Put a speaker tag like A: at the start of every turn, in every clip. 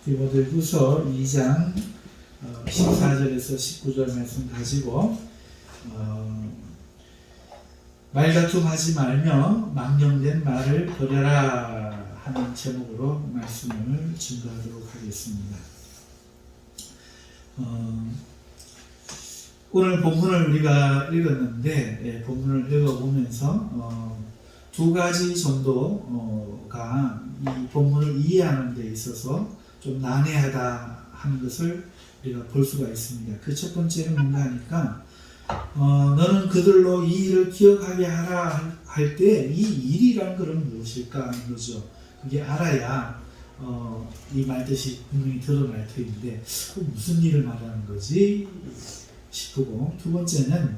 A: 디모데후서 2장 14절에서 19절 말씀 가지고 말다툼하지 말며 망령된 말을 버려라 하는 제목으로 말씀을 증거하도록 하겠습니다. 오늘 본문을 우리가 읽었는데 본문을 읽어보면서 두 가지 정도가 이 본문을 이해하는 데 있어서 좀 난해하다 하는 것을 우리가 볼 수가 있습니다. 그 첫 번째는 뭔가 하니까 너는 그들로 이 일을 기억하게 하라 할 때 이 일이란 것은 무엇일까 하는 거죠. 그게 알아야 이 말뜻이 분명히 드러날 터인데 무슨 일을 말하는 거지 싶고, 두 번째는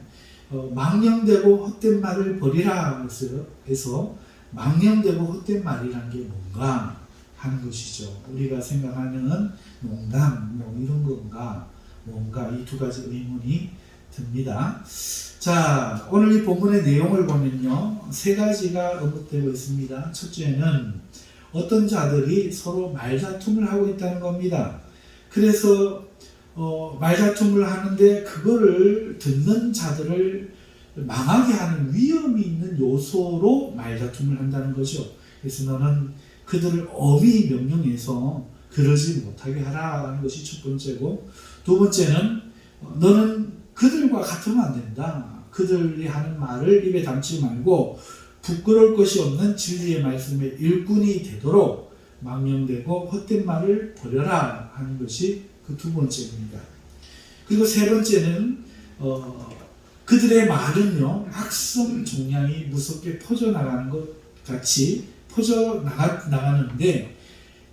A: 망령되고 헛된 말을 버리라 해서 망령되고 헛된 말이란 게 뭔가 하는 것이죠. 우리가 생각하는 농담 이런 건가 뭔가, 이 두 가지 의문이 듭니다. 자, 오늘 이 본문의 내용을 보면요, 세 가지가 언급되고 있습니다. 첫째는 어떤 자들이 서로 말다툼을 하고 있다는 겁니다. 그래서 말다툼을 하는데 그거를 듣는 자들을 망하게 하는 위험이 있는 요소로 말다툼을 한다는 거죠. 그래서 너는 그들을 엄히 명령해서 그러지 못하게 하라는 것이 첫 번째고, 두 번째는 너는 그들과 같으면 안 된다. 그들이 하는 말을 입에 담지 말고 부끄러울 것이 없는 진리의 말씀의 일꾼이 되도록 망령되고 헛된 말을 버려라 하는 것이 그 두 번째입니다. 그리고 세 번째는 그들의 말은요, 악성 종양이 무섭게 퍼져나가는 것 같이 퍼져나가는데,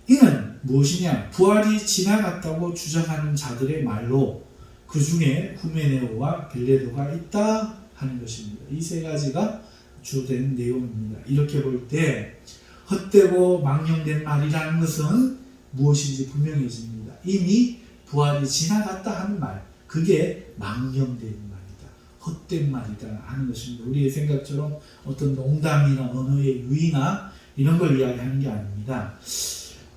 A: 이는 무엇이냐? 부활이 지나갔다고 주장하는 자들의 말로 그 중에 후메네오와 빌레도가 있다 하는 것입니다. 이 세 가지가 주된 내용입니다. 이렇게 볼 때 헛되고 망령된 말이라는 것은 무엇인지 분명해집니다. 이미 부활이 지나갔다 하는 말, 그게 망령된 말이다, 헛된 말이다 하는 것입니다. 우리의 생각처럼 어떤 농담이나 언어의 유의나 이런 걸 이야기하는 게 아닙니다.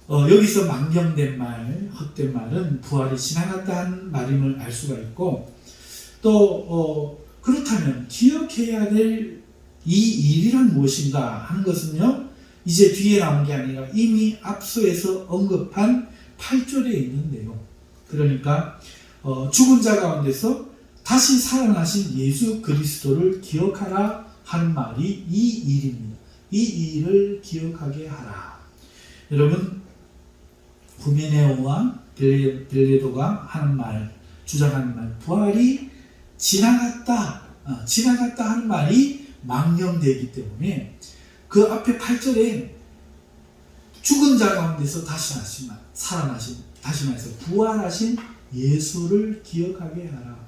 A: 여기서 망령된 말, 헛된 말은 부활이 지나갔다 하는 말임을 알 수가 있고, 또 그렇다면 기억해야 될 이 일이란 무엇인가 하는 것은요, 이제 뒤에 나온 게 아니라 이미 앞서에서 언급한 8절에 있는 내용, 그러니까 죽은 자 가운데서 다시 살아나신 예수 그리스도를 기억하라 하는 말이 이 일입니다. 이 일을 기억하게 하라. 여러분, 후메네오와 빌레도가 하는 말, 주장하는 말, 부활이 지나갔다 하는 말이 망령되기 때문에 그 앞에 8절에 죽은 자 가운데서 다시 살아나신, 다시 말해서 부활하신 예수를 기억하게 하라.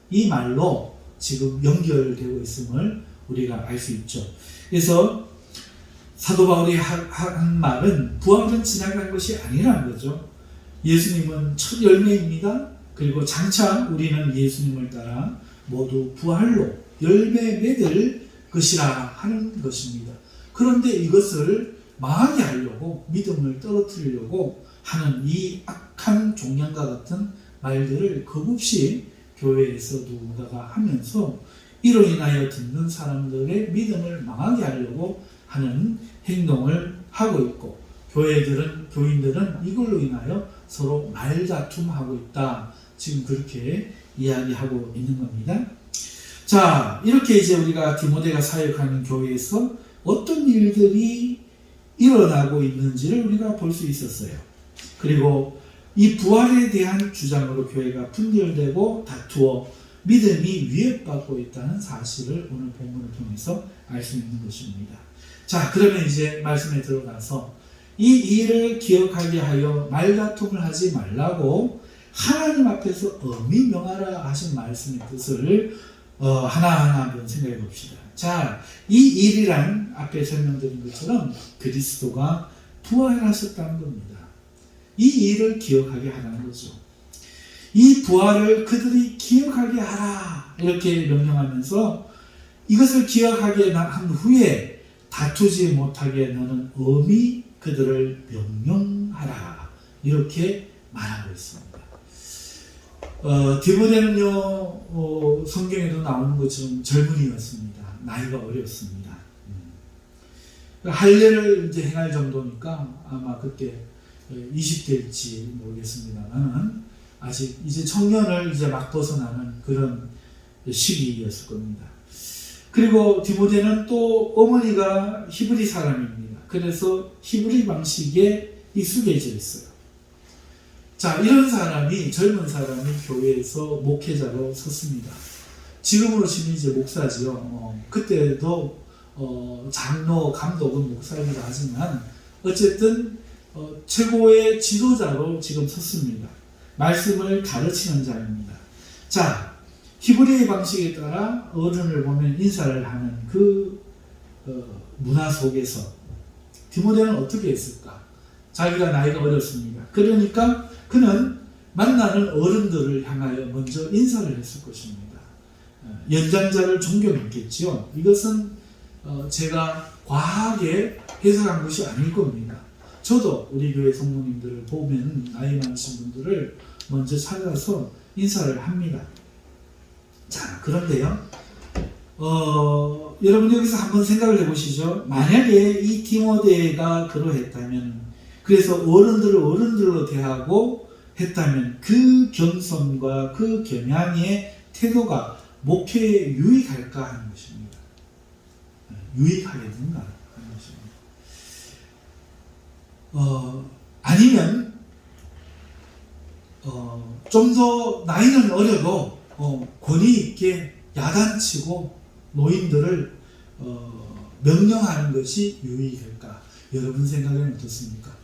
A: 이 말로 지금 연결되고 있음을 우리가 알 수 있죠. 그래서 사도 바울이 한 말은 부활은 지나간 것이 아니라는 거죠. 예수님은 첫 열매입니다. 그리고 장차 우리는 예수님을 따라 모두 부활로 열매 맺을 것이라 하는 것입니다. 그런데 이것을 망하게 하려고, 믿음을 떨어뜨리려고 하는 이 악한 종양과 같은 말들을 겁없이 교회에서 누군가가 하면서 이로 인하여 듣는 사람들의 믿음을 망하게 하려고 하는 행동을 하고 있고, 교인들은 이걸로 인하여 서로 말다툼하고 있다. 지금 그렇게 이야기하고 있는 겁니다. 자, 이렇게 이제 우리가 디모데가 사역하는 교회에서 어떤 일들이 일어나고 있는지를 우리가 볼 수 있었어요. 그리고 이 부활에 대한 주장으로 교회가 분열되고 다투어 믿음이 위협받고 있다는 사실을 오늘 본문을 통해서 알 수 있는 것입니다. 자, 그러면 이제 말씀에 들어가서 이 일을 기억하게 하여 말다툼을 하지 말라고 하나님 앞에서 엄히 명하라 하신 말씀의 뜻을 하나하나 한번 생각해 봅시다. 자, 이 일이란 앞에 설명드린 것처럼 그리스도가 부활하셨다는 겁니다. 이 일을 기억하게 하라는 거죠. 이 부활을 그들이 기억하게 하라 이렇게 명령하면서 이것을 기억하게 한 후에 다투지 못하게 너는 엄히 그들을 명령하라 이렇게 말하고 있습니다. 디모데는요, 성경에도 나오는 것처럼 젊은이였습니다. 나이가 어렸습니다. 할례를 이제 행할 정도니까 아마 그때 20대일지 모르겠습니다만 아직 이제 청년을 이제 막 벗어나는 그런 시기였을 겁니다. 그리고 디모데는 또 어머니가 히브리 사람입니다. 그래서 히브리 방식에 익숙해져 있어요. 자, 이런 사람이, 젊은 사람이 교회에서 목회자로 섰습니다. 지금으로 치면 이제 목사지요. 그때도 장로, 감독은 목사이기도 하지만 어쨌든 최고의 지도자로 지금 섰습니다. 말씀을 가르치는 자입니다. 자, 히브리의 방식에 따라 어른을 보면 인사를 하는 그 문화 속에서 디모데는 어떻게 했을까? 자기가 나이가 어렸습니다. 그러니까 그는 만나는 어른들을 향하여 먼저 인사를 했을 것입니다. 연장자를 존경했겠지요. 이것은 제가 과하게 해석한 것이 아닐 겁니다. 저도 우리 교회 성도님들을 보면 나이 많으신 분들을 먼저 찾아서 인사를 합니다. 자, 그런데요, 여러분 여기서 한번 생각을 해보시죠. 만약에 이 디모데가 그러했다면, 그래서 어른들을 어른들로 대하고 했다면 그 겸손과 그 겸양의 태도가 목회에 유익할까 하는 것입니다. 유익하겠는가 하는 것입니다. 아니면 좀 더 나이는 어려도 권위 있게 야단치고 노인들을 명령하는 것이 유익할까? 여러분 생각에는 어떻습니까?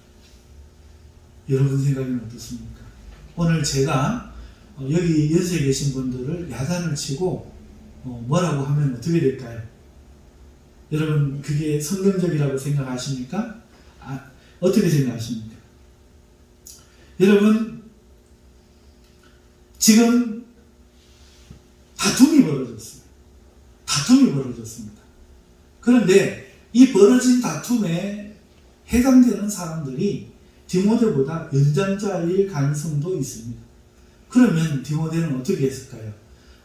A: 여러분 생각에는 어떻습니까? 오늘 제가 여기 연세 계신 분들을 야단을 치고 뭐라고 하면 어떻게 될까요? 여러분 그게 성경적이라고 생각하십니까? 어떻게 생각하십니까? 여러분 지금 다툼이 벌어졌습니다. 그런데 이 벌어진 다툼에 해당되는 사람들이 디모데보다 연장자일 가능성도 있습니다. 그러면 디모데는 어떻게 했을까요?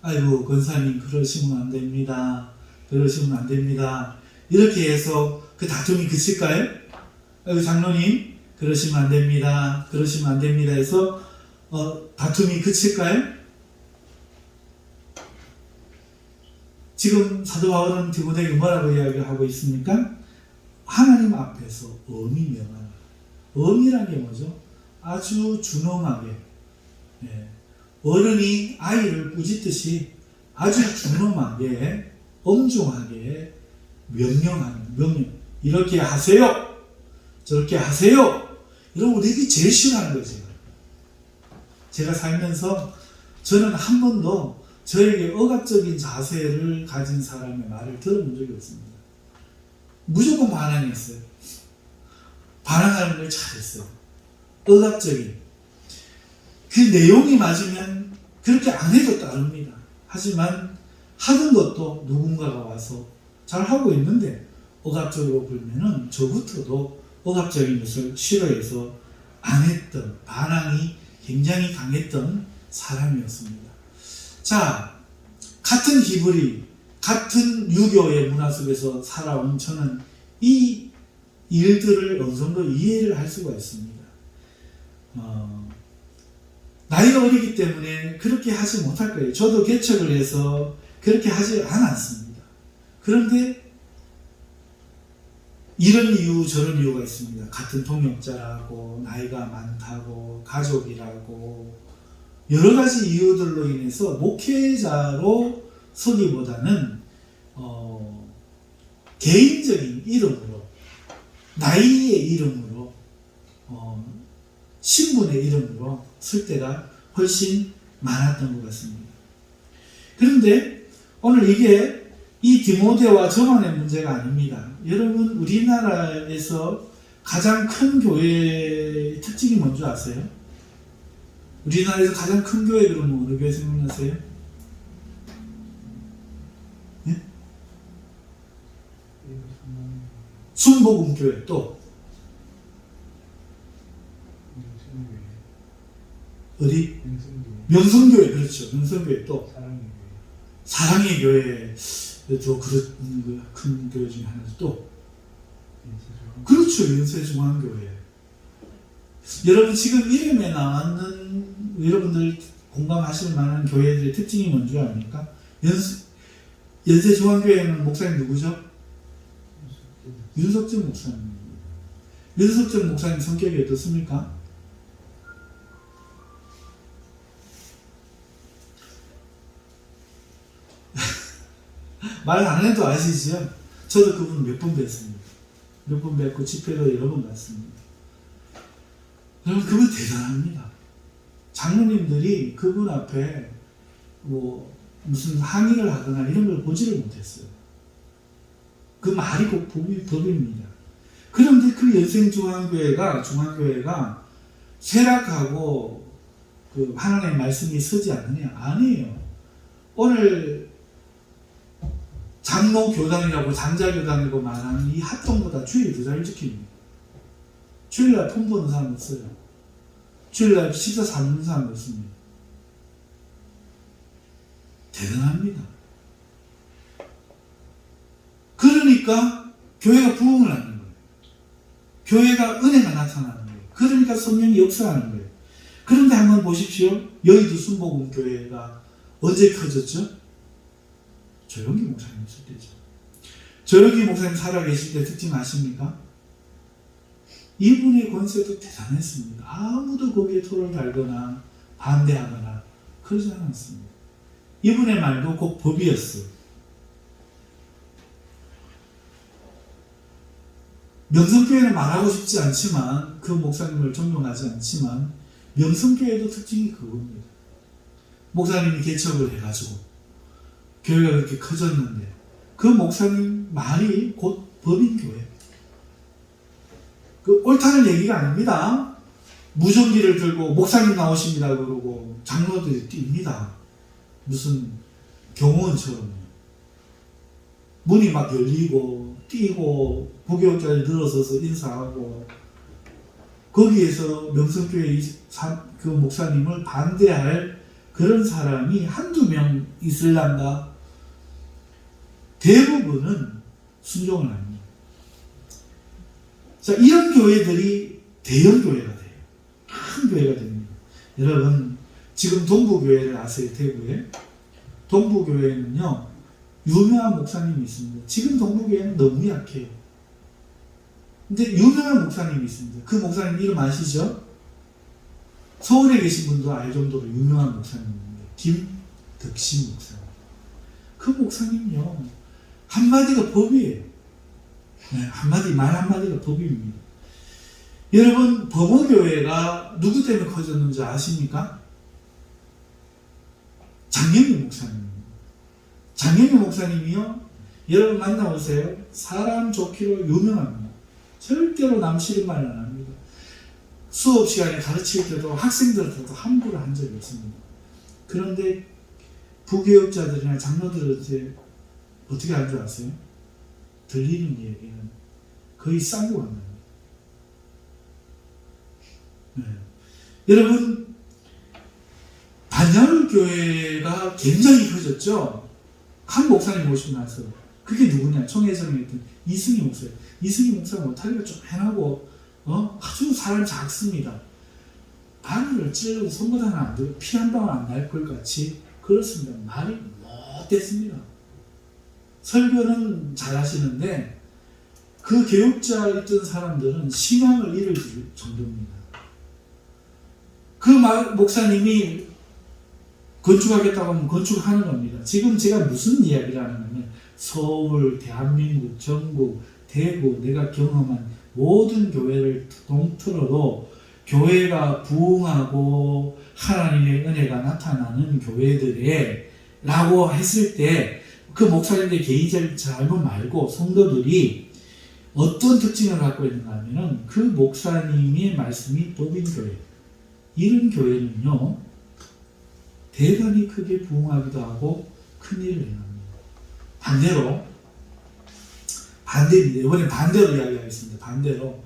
A: 아이고 권사님 그러시면 안 됩니다. 그러시면 안 됩니다. 이렇게 해서 그 다툼이 그칠까요? 아이고 장로님 그러시면 안 됩니다. 그러시면 안 됩니다 해서 다툼이 그칠까요? 지금 사도 바울은 디모데에게 뭐라고 이야기하고 있습니까? 하나님 앞에서 엄히 명하라. 엄이란 게 뭐죠? 아주 준엄하게, 어른이 아이를 꾸짖듯이 아주 준엄하게 엄중하게 명령하는 명령. 이렇게 하세요. 저렇게 하세요. 이런 우리에게 제일 싫어하는 거죠. 제가 살면서 저는 한 번도 저에게 억압적인 자세를 가진 사람의 말을 들어본 적이 없습니다. 무조건 반항했어요. 반항하는 걸 잘했어요. 억압적인. 그 내용이 맞으면 그렇게 안 해도 따릅니다. 하지만 하던 것도 누군가가 와서 잘하고 있는데 억압적으로 굴면은 저부터도 억압적인 것을 싫어해서 안 했던, 반항이 굉장히 강했던 사람이었습니다. 자, 같은 히브리, 같은 유교의 문화 속에서 살아온 저는 이 일들을 어느 정도 이해를 할 수가 있습니다. 나이가 어리기 때문에 그렇게 하지 못할 거예요. 저도 개척을 해서 그렇게 하지 않았습니다. 그런데 이런 이유 저런 이유가 있습니다. 같은 동역자라고, 나이가 많다고, 가족이라고 여러 가지 이유들로 인해서 목회자로 서기보다는 개인적인 이름으로, 나이의 이름으로, 신분의 이름으로 쓸 때가 훨씬 많았던 것 같습니다. 그런데 오늘 이게 이 디모데와 저만의 문제가 아닙니다. 여러분 우리나라에서 가장 큰 교회의 특징이 뭔지 아세요? 우리나라에서 가장 큰 교회 그러면 어느 교회 생각나세요? 네? 순복음교회 또 어디? 명성교회. 그렇죠. 명성교회. 또 사랑의 교회. 또 그런 큰 교회 중에 하나. 또 그렇죠. 연세중앙교회. 여러분 지금 이름에 나왔는 여러분들 공감하실 만한 교회들의 특징이 뭔지 압니까? 연세중앙교회는 목사님 누구죠? 윤석정 목사님. 윤석정 목사님 성격이 어떻습니까? 말 안 해도 아시죠? 저도 그분 몇 번 뵀습니다. 몇 번 뵙고 집회도 여러 번 갔습니다. 여러분 그분 대단합니다. 장로님들이 그분 앞에 뭐 무슨 항의를 하거나 이런 걸 보지를 못했어요. 그 말이 곧 법입니다. 그런데 그 연생중앙교회가 쇠락하고 그 하나님의 말씀이 서지 않느냐? 아니에요. 오늘 장로교단이라고 장자교단이라고 말하는 이 합동보다 주일이 더 잘 지킵니다. 주일날 폰 보는 사람 없어요. 주일날 식사 사는 사람 없습니다. 대단합니다. 그러니까 교회가 부흥을 하는 거예요. 교회가 은혜가 나타나는 거예요. 그러니까 성령이 역사하는 거예요. 그런데 한번 보십시오. 여의도 순복음교회가 언제 커졌죠? 조영기 목사님 있을 때죠. 조영기 목사님 살아계실 때 특징 아십니까? 이분의 권세도 대단했습니다. 아무도 거기에 토를 달거나 반대하거나 그러지 않았습니다. 이분의 말도 곧 법이었어요. 명성교회는 말하고 싶지 않지만 그 목사님을 존경하지 않지만 명성교회도 특징이 그겁니다. 목사님이 개척을 해가지고 교회가 그렇게 커졌는데 그 목사님 말이 곧 법인 교회. 그 옳다는 얘기가 아닙니다. 무전기를 들고 목사님 나오십니다 그러고 장로들이 뜁니다. 무슨 경호원처럼 문이 막 열리고 뛰고 부교육자들이 늘어서서 인사하고 거기에서 명성교회 그 목사님을 반대할 그런 사람이 한두 명 있을란가? 대부분은 순종을 합니다. 자, 이런 교회들이 대형 교회가 돼요. 큰 교회가 됩니다. 여러분, 지금 동부교회를 아세요? 대구에? 동부교회는요, 유명한 목사님이 있습니다. 지금 동부교회는 너무 약해요. 근데 유명한 목사님이 있습니다. 그 목사님 이름 아시죠? 서울에 계신 분도 알 정도로 유명한 목사님입니다. 김덕신 목사님. 그 목사님요, 한마디가 법이에요. 네, 말 한마디가 법입니다. 여러분, 범어교회가 누구 때문에 커졌는지 아십니까? 장영희 목사님입니다. 장영희 목사님이요, 여러분 만나보세요. 사람 좋기로 유명합니다. 절대로 남 싫은 말 안 합니다. 수업 시간에 가르칠 때도 학생들한테도 함부로 한 적이 없습니다. 그런데 부교육자들이나 장로들한테 어떻게 한 줄 아세요? 들리는 얘기는 거의 쌍고 간답니다. 네. 여러분, 반야울 교회가 굉장히 커졌죠? 한 목사님 모시고 나서. 그게 누구냐? 청해성에 있던 이승희 목사예요. 이승희 목사가 못하기가 좀 해나고 아주 사람 작습니다. 바늘을 찔러도 손바닥 하나 안 들고 피 한 방울 안 날 것 같이 그렇습니다. 말이 못됐습니다. 설교는 잘하시는데 그 교육자 있던 사람들은 신앙을 잃을 정도입니다. 그 목사님이 건축하겠다고 하면 건축하는 겁니다. 지금 제가 무슨 이야기를 하냐면 서울, 대한민국, 전국, 대구 내가 경험한 모든 교회를 통틀어도 교회가 부흥하고 하나님의 은혜가 나타나는 교회들에 라고 했을 때 그 목사님들의 개인적인 잘못 말고 성도들이 어떤 특징을 갖고 있는가 하면은 그 목사님의 말씀이 법인 교회. 이런 교회는요, 대단히 크게 부흥하기도 하고 큰 일을 행합니다. 반대입니다. 이번에 반대로 이야기하겠습니다. 반대로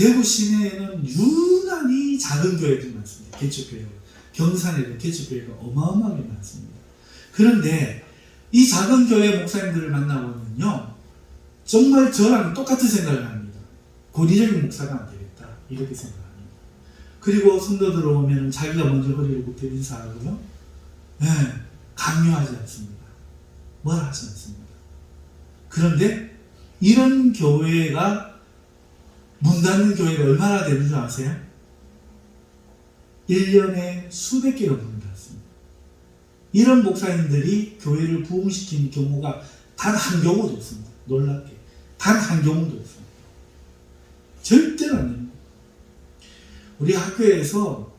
A: 대구 시내에는 유난히 작은 교회들이 많습니다. 개척교회가. 경산에도 개척교회가 어마어마하게 많습니다. 그런데 이 작은 교회 목사님들을 만나보면요, 정말 저랑 똑같은 생각을 합니다. 권위적인 목사가 안 되겠다, 이렇게 생각합니다. 그리고 성도들 오면 자기가 먼저 허리를 굽혀 인사하고요, 네, 강요하지 않습니다. 뭐라 하지 않습니다. 그런데 이런 교회가, 문 닫는 교회가 얼마나 되는 줄 아세요? 1년에 수백 개가 문을 닫습니다. 이런 목사님들이 교회를 부흥시키는 경우가 단 한 경우도 없습니다. 놀랍게. 단 한 경우도 없습니다. 절대로 안 됩니다. 우리 학교에서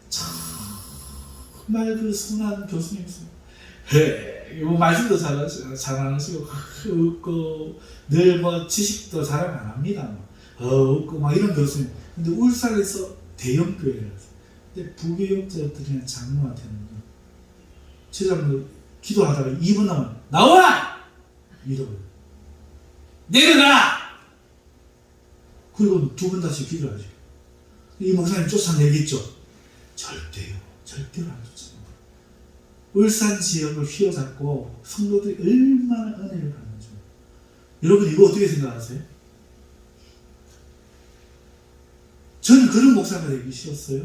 A: 정말 그 순한 교수님이 있습니다. 뭐 말씀도 잘 안 하시고, 웃고, 늘 뭐 지식도 자랑 안 합니다. 웃고, 막 이런 교수님. 근데 울산에서 대형 교회를 했어요. 근데 부교육자들이나 장로한테는 제자분들 기도하다가 2분 남으면 나와! 이러고요. 내려놔! 그리고 2번 다시 기도를 하죠. 이 목사님 쫓아내겠죠? 절대로 안 쫓아내요. 울산 지역을 휘어잡고 성도들이 얼마나 은혜를 받는지. 여러분 이거 어떻게 생각하세요? 저는 그런 목사가 되기 싫었어요.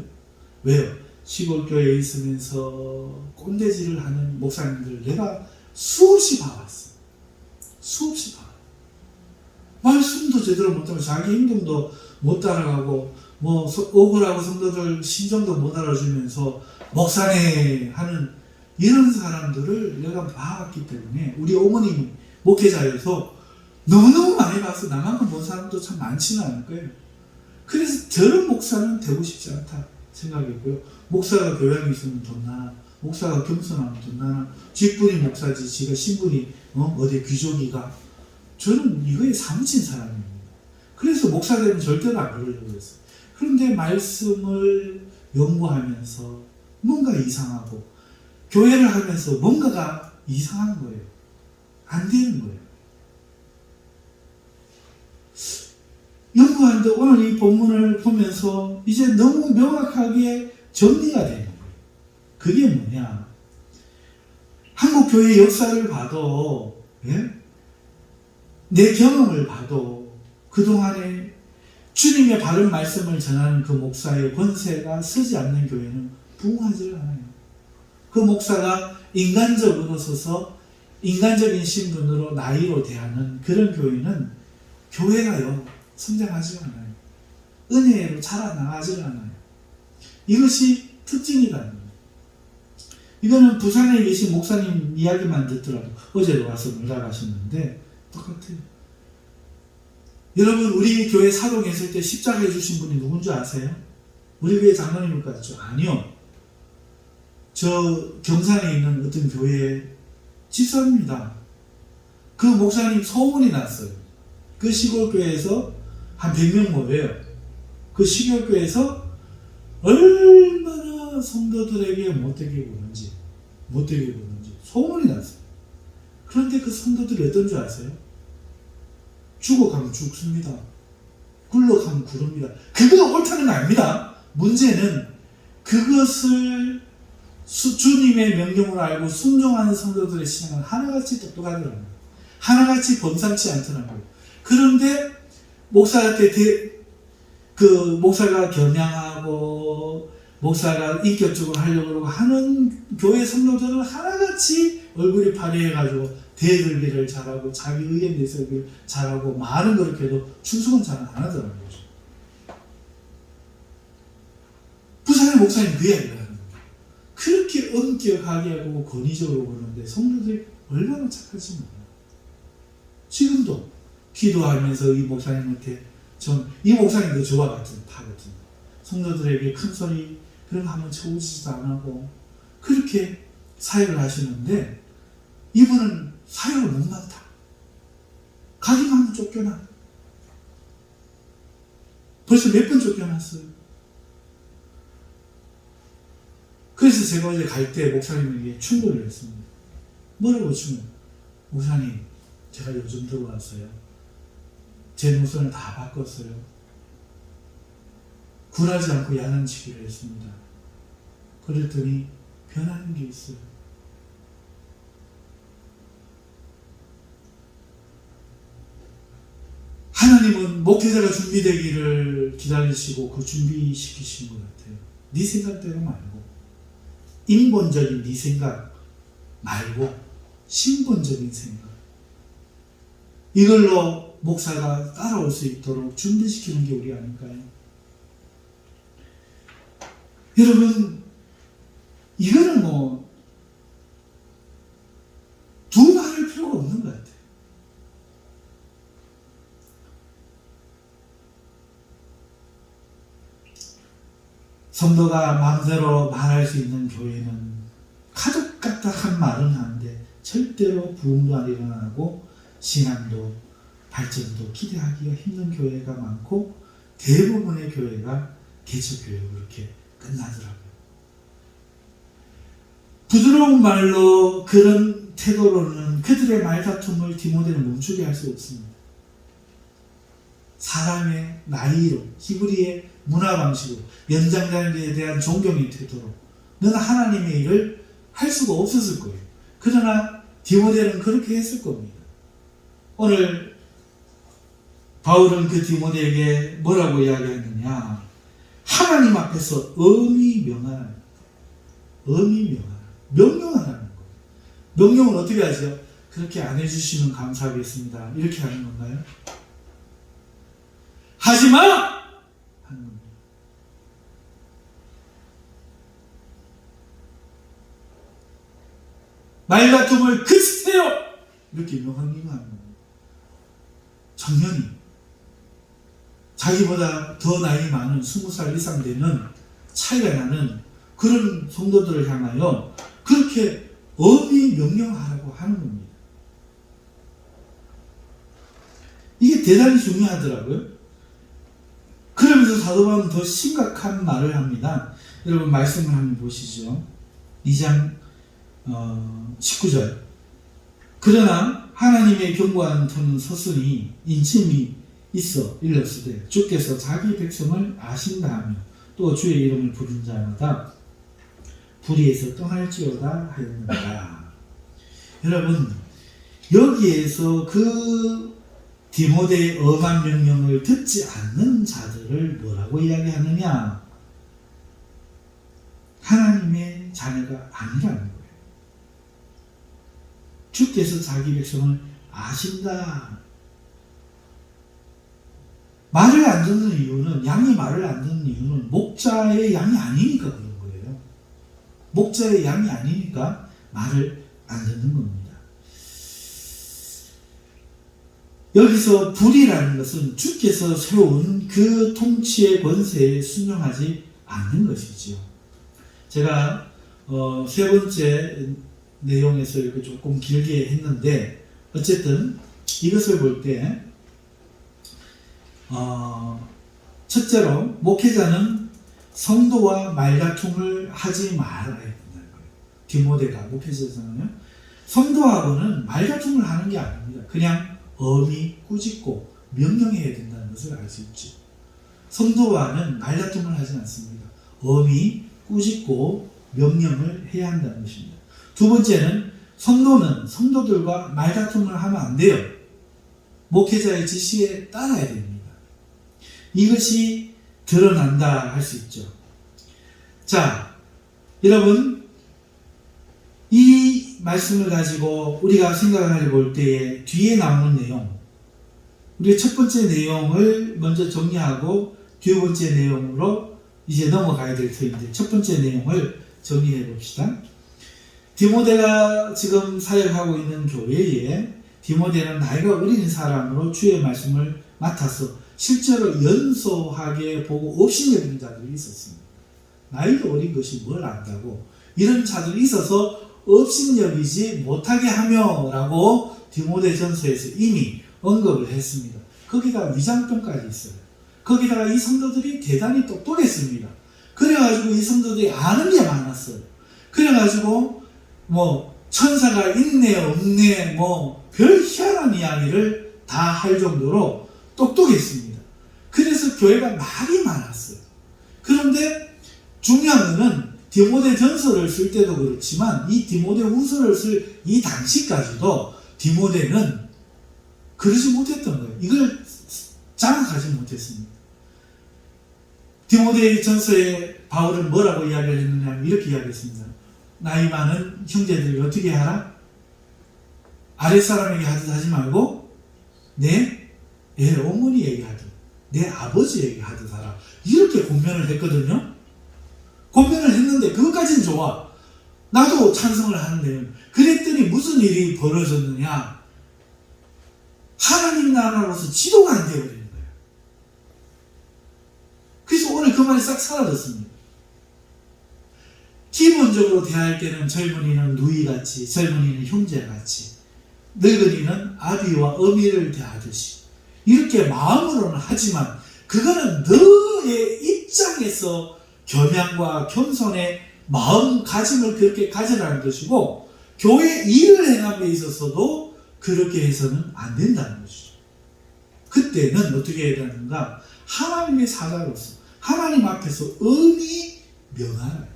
A: 왜요? 시골교회에 있으면서 꼰대질을 하는 목사님들 내가 수없이 봐왔어. 수없이 봐. 말씀도 제대로 못하고 자기 행동도 못 따라가고 뭐 억울하고 성도들 심정도 못 알아주면서 목사네 하는 이런 사람들을 내가 봐왔기 때문에 우리 어머님 목회자여서 너무너무 많이 봐서 나만큼 본 사람도 참 많지는 않을 거예요. 그래서 저런 목사는 되고 싶지 않다 생각했고요. 목사가 교양이 있으면 좋나, 목사가 겸손하면 좋나, 뒷분이 목사지 지가 신분이 어디 귀족이가, 저는 이거에 사무친 사람입니다. 그래서 목사 되면 절대로 안 그러려고 했어요. 그런데 말씀을 연구하면서 뭔가 이상하고 교회를 하면서 뭔가가 이상한 거예요. 안 되는 거예요. 연구하는데 오늘 이 본문을 보면서 이제 너무 명확하게 정리가 되는 거예요. 그게 뭐냐? 한국 교회 역사를 봐도, 예? 내 경험을 봐도 그동안에 주님의 바른 말씀을 전하는 그 목사의 권세가 서지 않는 교회는 부흥하지 않아요. 그 목사가 인간적으로 서서 인간적인 신분으로 나이로 대하는 그런 교회는 교회가요 성장하지 않아요. 은혜로 자라나가지 않아요. 이것이 특징이다. 이거는 부산에 계신 목사님 이야기만 듣더라도 어제도 와서 놀다 가셨는데 똑같아요. 여러분 우리 교회 사동했을 때 십자가 해주신 분이 누군지 아세요? 우리 교회 장로님일 것 같죠? 아니요. 저 경산에 있는 어떤 교회 집사입니다. 그 목사님 소문이 났어요. 그 시골교회에서 한 100명 모여요. 그 시골교회에서 얼마나 성도들에게 못되게 구는지 소문이 났어요. 그런데 그 성도들이 어떤 줄 아세요? 죽어가면 죽습니다. 굴러가면 구릅니다. 그거 옳다는 거 아닙니다. 문제는 그것을 주님의 명령으로 알고 순종하는 성도들의 신앙은 하나같이 똑똑하더라고요. 하나같이 범상치 않더라고요. 그런데 목사한테 목사가 겨냥하고 목사가 인격적으로 하려고 하는 교회 성도들은 하나같이 얼굴이 파래해가지고 대들기를 잘하고 자기 의견 내세우기를 잘하고 많은 그렇게 해도 충성은 잘 안 하더라고요. 부산의 목사님 그 이야기를 하는 거예요. 그렇게 엄격하게 하고 권위적으로 보는데 성도들이 얼마나 착하지 몰라요. 지금도 기도하면서 이 목사님한테 이 목사님도 저와 같은 파거든요. 성도들에게 큰 소리 그런 거 한번 쳐오지도 안 하고 그렇게 사역을 하시는데 이분은 사역을 못 맡아. 가기만 하면 쫓겨나. 벌써 몇 번 쫓겨났어요. 그래서 제가 어제 갈 때 목사님에게 충고를 했습니다. 뭐라고 충고? 목사님, 제가 요즘 들어왔어요. 제 노선을 다 바꿨어요. 굴하지 않고 야단치기를 했습니다. 그랬더니 변하는 게 있어요. 하나님은 목회자가 준비되기를 기다리시고 그 준비시키신 것 같아요. 네 생각대로 말고, 인본적인 네 생각 말고 신본적인 생각, 이걸로 목사가 따라올 수 있도록 준비시키는 게 우리 아닐까요? 여러분, 이거는 두말할 필요가 없는 것 같아요. 성도가 마음대로 말할 수 있는 교회는 가족 같다 한 말은 하는데 절대로 부흥도 안 일어나고 신앙도 발전도 기대하기가 힘든 교회가 많고, 대부분의 교회가 개척교회로 그렇게 끝나더라고요. 부드러운 말로, 그런 태도로는 그들의 말다툼을 디모데는 멈추게 할 수 없습니다. 사람의 나이로, 히브리의 문화 방식으로, 연장자에 대한 존경의 태도로 너는 하나님의 일을 할 수가 없었을 거예요. 그러나 디모데는 그렇게 했을 겁니다. 오늘 바울은 그 디모데에게 뭐라고 이야기했느냐? 하나님 앞에서 명령하라는 거예요. 명령은 어떻게 하죠? 그렇게 안 해주시면 감사하겠습니다, 이렇게 하는 건가요? 하지마! 하는 겁니다. 말다툼을 그치세요! 이렇게 명령하는 겁니다. 청년이 자기보다 더 나이 많은 20살 이상 되는 차이가 나는 그런 성도들을 향하여 그렇게 명령하라고 하는 겁니다. 이게 대단히 중요하더라고요. 그러면서 사도 바울은 더 심각한 말을 합니다. 여러분 말씀을 한번 보시죠. 2장 19절. 그러나 하나님의 경고하는 터는 서슴이 인침이 있어 일렀으되 주께서 자기 백성을 아신다 하며 또 주의 이름을 부른 자마다 불의에서 떠날지어다 하였느니라. 여러분, 여기에서 그 디모데의 엄한 명령을 듣지 않는 자들을 뭐라고 이야기하느냐? 하나님의 자녀가 아니라는 거예요. 주께서 자기 백성을 아신다. 말을 안 듣는 이유는, 양이 말을 안 듣는 이유는 목자의 양이 아니니까 그런 거예요. 목자의 양이 아니니까 말을 안 듣는 겁니다. 여기서 불이라는 것은 주께서 세운 그 통치의 권세에 순종하지 않는 것이지요. 제가 세 번째 내용에서 이렇게 조금 길게 했는데, 어쨌든 이것을 볼 때 첫째로 목회자는 성도와 말다툼을 하지 말아야 된다는 거예요. 디모데가 목회자잖아요. 성도하고는 말다툼을 하는 게 아닙니다. 그냥 꾸짖고 명령해야 된다는 것을 알 수 있죠. 성도와는 말다툼을 하지 않습니다. 꾸짖고 명령을 해야 한다는 것입니다. 두 번째는 성도는 성도들과 말다툼을 하면 안 돼요. 목회자의 지시에 따라야 됩니다. 이것이 드러난다 할 수 있죠. 자, 여러분, 이 말씀을 가지고 우리가 생각을 해볼 때에 뒤에 나오는 내용, 우리가 첫 번째 내용을 먼저 정리하고 두 번째 내용으로 이제 넘어가야 될 터인데, 첫 번째 내용을 정리해 봅시다. 디모데가 지금 사역하고 있는 교회에 디모데는 나이가 어린 사람으로 주의 말씀을 맡아서 실제로 연소하게 보고 업신여기는 자들이 있었습니다. 나이도 어린 것이 뭘 안다고, 이런 자들이 있어서 업신여기지 못하게 하며 라고 디모데전서에서 이미 언급을 했습니다. 거기다가 위장병까지 있어요. 거기다가 이 성도들이 대단히 똑똑했습니다. 그래가지고 이 성도들이 아는 게 많았어요. 그래가지고 천사가 있네 없네 별 희한한 이야기를 다 할 정도로 똑똑했습니다. 그래서 교회가 말이 많았어요. 그런데 중요한 것은 디모데전서를 쓸 때도 그렇지만 이 디모데후서를 쓸 이 당시까지도 디모데는 그러지 못했던 거예요. 이걸 장악하지 못했습니다. 디모데전서에 바울은 뭐라고 이야기를 했느냐 하면 이렇게 이야기했습니다. 나이 많은 형제들이 어떻게 하라? 아랫사람에게 하듯 하지 말고 내 어머니에게 하듯 내 아버지에게 하듯 하라. 이렇게 권면을 했거든요. 권면을 했는데 그것까지는 좋아. 나도 찬성을 하는데 그랬더니 무슨 일이 벌어졌느냐. 하나님 나라로서 지도가 안 되어버리는 거예요. 그래서 오늘 그 말이 싹 사라졌습니다. 기본적으로 대할 때는 젊은이는 누이같이, 젊은이는 형제같이, 늙은이는 아비와 어미를 대하듯이 이렇게 마음으로는 하지만 그거는 너의 입장에서 겸양과 겸손의 마음가짐을 그렇게 가져라는 것이고 교회 일을 행함에 있어서도 그렇게 해서는 안 된다는 것이죠. 그때는 어떻게 해야 되는가? 하나님의 사자로서 하나님 앞에서 엄히 명하라.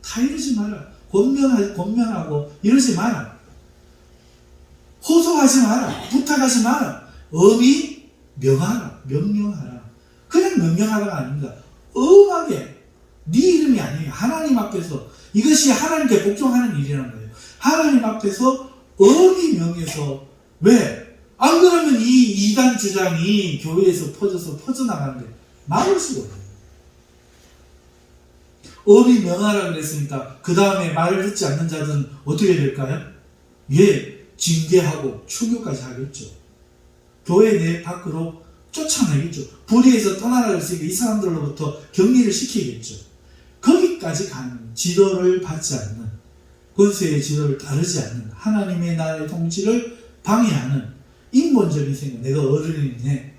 A: 다 이러지 마라. 권면하고 이러지 마라. 호소하지 마라. 부탁하지 마라. 엄히 명하라. 명령하라. 그냥 명령하라가 아닙니다. 엄하게 네 이름이 아니에요. 하나님 앞에서 이것이 하나님께 복종하는 일이라는 거예요. 하나님 앞에서 엄히 명해서 왜? 안 그러면 이 이단 주장이 교회에서 퍼져나가는데 막을 수가 없어요. 엄히 명하라 그랬으니까 그 다음에 말을 듣지 않는 자들은 어떻게 될까요? 예, 징계하고 추교까지 하겠죠. 교회 내 밖으로 쫓아내겠죠. 불의에서 떠나라 그랬으니까 이 사람들로부터 격리를 시키겠죠. 거기까지 가는 지도를 받지 않는, 권세의 지도를 따르지 않는, 하나님의 나라의 통치를 방해하는 인본적인 생각, 내가 어른이네,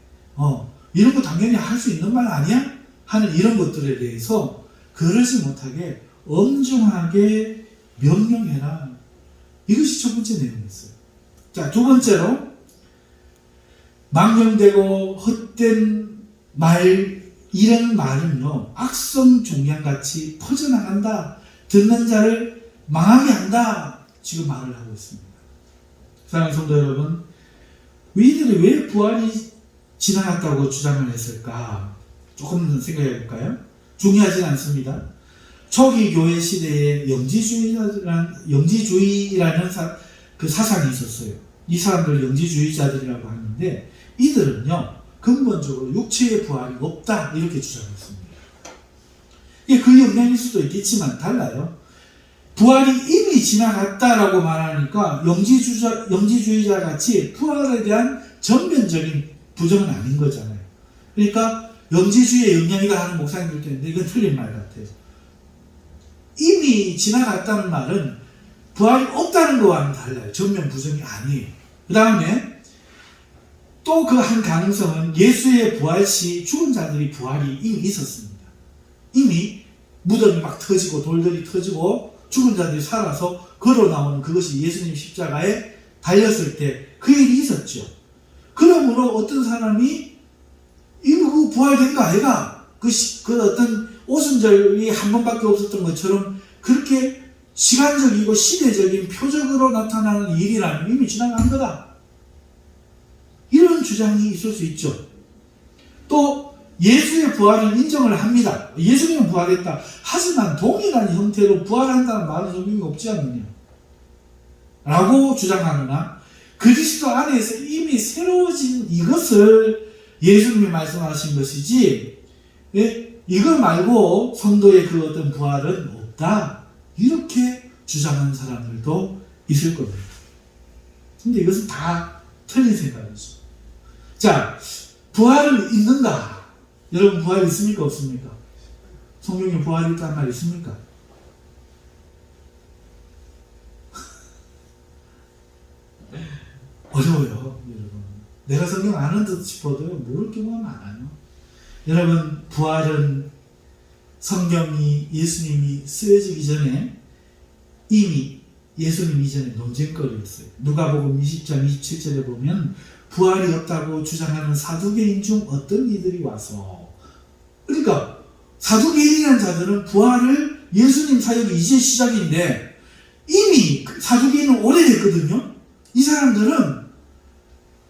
A: 이런 거 당연히 할 수 있는 말 아니야? 하는 이런 것들에 대해서 그러지 못하게 엄중하게 명령해라. 이것이 첫 번째 내용이었어요. 자, 두 번째로 망령되고 헛된 말, 이런 말은요 악성 종양같이 퍼져나간다. 듣는 자를 망하게 한다. 지금 말을 하고 있습니다. 사랑하는 성도 여러분, 이들이 왜 부활이 지나갔다고 주장을 했을까? 조금 더 생각해 볼까요? 중요하진 않습니다. 초기 교회 시대에 영지주의라는 그 사상이 있었어요. 이 사람들 영지주의자들이라고 하는데 이들은요 근본적으로 육체의 부활이 없다 이렇게 주장했습니다. 이게 그 영향일 수도 있겠지만 달라요. 부활이 이미 지나갔다라고 말하니까 영지주의자 같이 부활에 대한 전면적인 부정은 아닌 거잖아요. 그러니까 영지주의의 영향이다 하는 목사님들도 있는데 이건 틀린 말 같아요. 이미 지나갔다는 말은 부활이 없다는 거와는 달라요. 전면 부정이 아니에요. 그 다음에 또 그 한 가능성은 예수의 부활 시 죽은 자들이 부활이 이미 있었습니다. 이미 무덤이 막 터지고 돌들이 터지고 죽은 자들이 살아서 걸어 나오는 그것이 예수님 십자가에 달렸을 때 그 일이 있었죠. 그러므로 어떤 사람이 이거 부활된 거 아이가? 그 어떤 오순절이 한 번밖에 없었던 것처럼 그렇게 시간적이고 시대적인 표적으로 나타나는 일이라면 이미 지나간 거다. 이런 주장이 있을 수 있죠. 또 예수의 부활은 인정을 합니다. 예수님은 부활했다. 하지만 동일한 형태로 부활한다는 말은 의미가 없지 않느냐 라고 주장하거나 그리스도 안에서 이미 새로워진 이것을 예수님이 말씀하신 것이지 이거 말고 성도의 그 어떤 부활은 없다 이렇게 주장하는 사람들도 있을 겁니다. 근데 이것은 다 틀린 생각이죠. 자, 부활은 있는가? 여러분 부활이 있습니까? 없습니까? 성경에 부활이 있다는 말 있습니까? 어려워요, 여러분. 내가 성경 아는 듯 싶어도 모를 경우가 많아요. 여러분, 부활은 성경이 예수님이 쓰여지기 전에 이미 예수님 이전에 논쟁거리였어요. 누가복음 20장 27절에 보면 부활이 없다고 주장하는 사두개인 중 어떤 이들이 와서, 그러니까 사두개인이라는 자들은 부활을 예수님 사역이 이제 시작인데 이미 사두개인은 오래됐거든요. 이 사람들은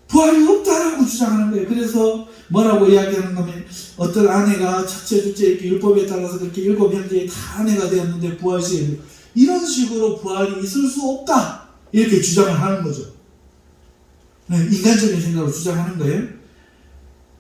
A: 부활이 없다라고 주장하는 거예요. 그래서 뭐라고 이야기하는 거면 어떤 아내가 첫째, 둘째 이렇게 율법에 따라서 그렇게 7형제에 다 아내가 되었는데 부활시에 이런 식으로 부활이 있을 수 없다 이렇게 주장을 하는 거죠. 네, 인간적인 생각으로 주장하는 거예요.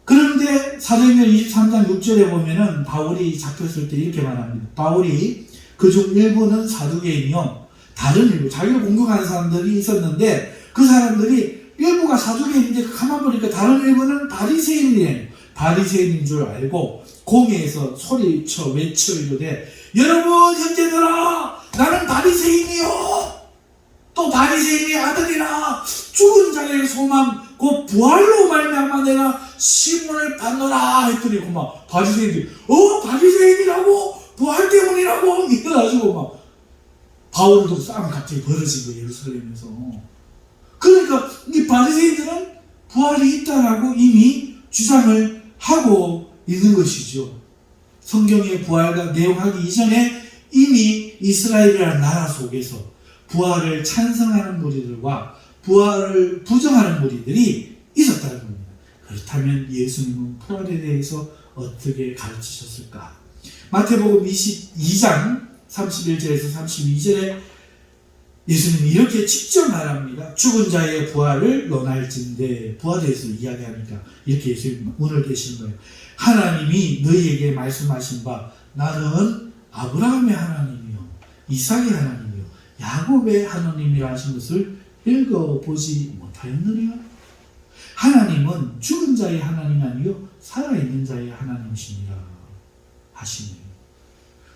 A: 그런데 사도행전 23장 6절에 보면은 바울이 잡혔을 때 이렇게 말합니다. 바울이 그중 일부는 사두개인이요 다른 일부 자기를 공격하는 사람들이 있었는데 그 사람들이 일부가 사두개인인데 가만 보니까 다른 일부는 바리새인이에요. 바리새인인 줄 알고 공회에서 소리쳐 외쳐 이르되 여러분 형제들아 나는 바리새인이요 또 바리새인의 아들이라 죽은 자의 소망 곧 부활로 말미암아 내가 시문을 받노라 했더니 막 바리새인들이 바리새인이라고 부활 때문이라고 이래가지고 막 바울도 싸움이 갑자기 벌어진 거예요. 예루살렘에서. 그러니까 이 바리새인들은 부활이 있다라고 이미 주장을 하고 있는 것이죠. 성경의 부활과 내용하기 이전에 이미 이스라엘이라는 나라 속에서 부활을 찬성하는 무리들과 부활을 부정하는 무리들이 있었다는 겁니다. 그렇다면 예수님은 부활에 대해서 어떻게 가르치셨을까? 마태복음 22장 31절에서 32절에 예수님이 이렇게 직접 말합니다. 죽은 자의 부활을 논할진대 부활에 대해서 이야기하니까 이렇게 예수님 오늘 계시는 거예요. 하나님이 너희에게 말씀하신 바 나는 아브라함의 하나님이요 이삭의 하나님이요 야곱의 하나님이라 하신 것을 읽어보지 못하였느냐? 하나님은 죽은 자의 하나님이 아니요 살아있는 자의 하나님이시니라 하시네요.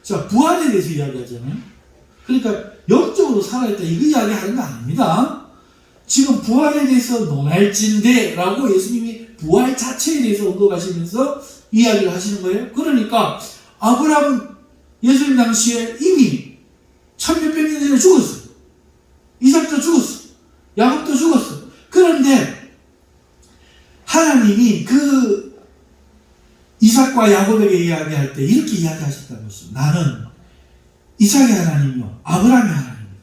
A: 자, 부활에 대해서 이야기하잖아요. 그러니까 영적으로 살아있다 이거 이야기하는 거 아닙니다. 지금 부활에 대해서 논할진대 라고 예수님이 부활 자체에 대해서 언급하시면서 이야기를 하시는 거예요. 그러니까 아브라함은 예수님 당시에 이미 1600년 전에 죽었어요. 이삭도 죽었어. 야곱도 죽었어. 그런데 하나님이 그 이삭과 야곱에게 이야기할 때 이렇게 이야기하셨다는 것입니다. 나는 이삭의 하나님이요 아브라함의 하나님입니다.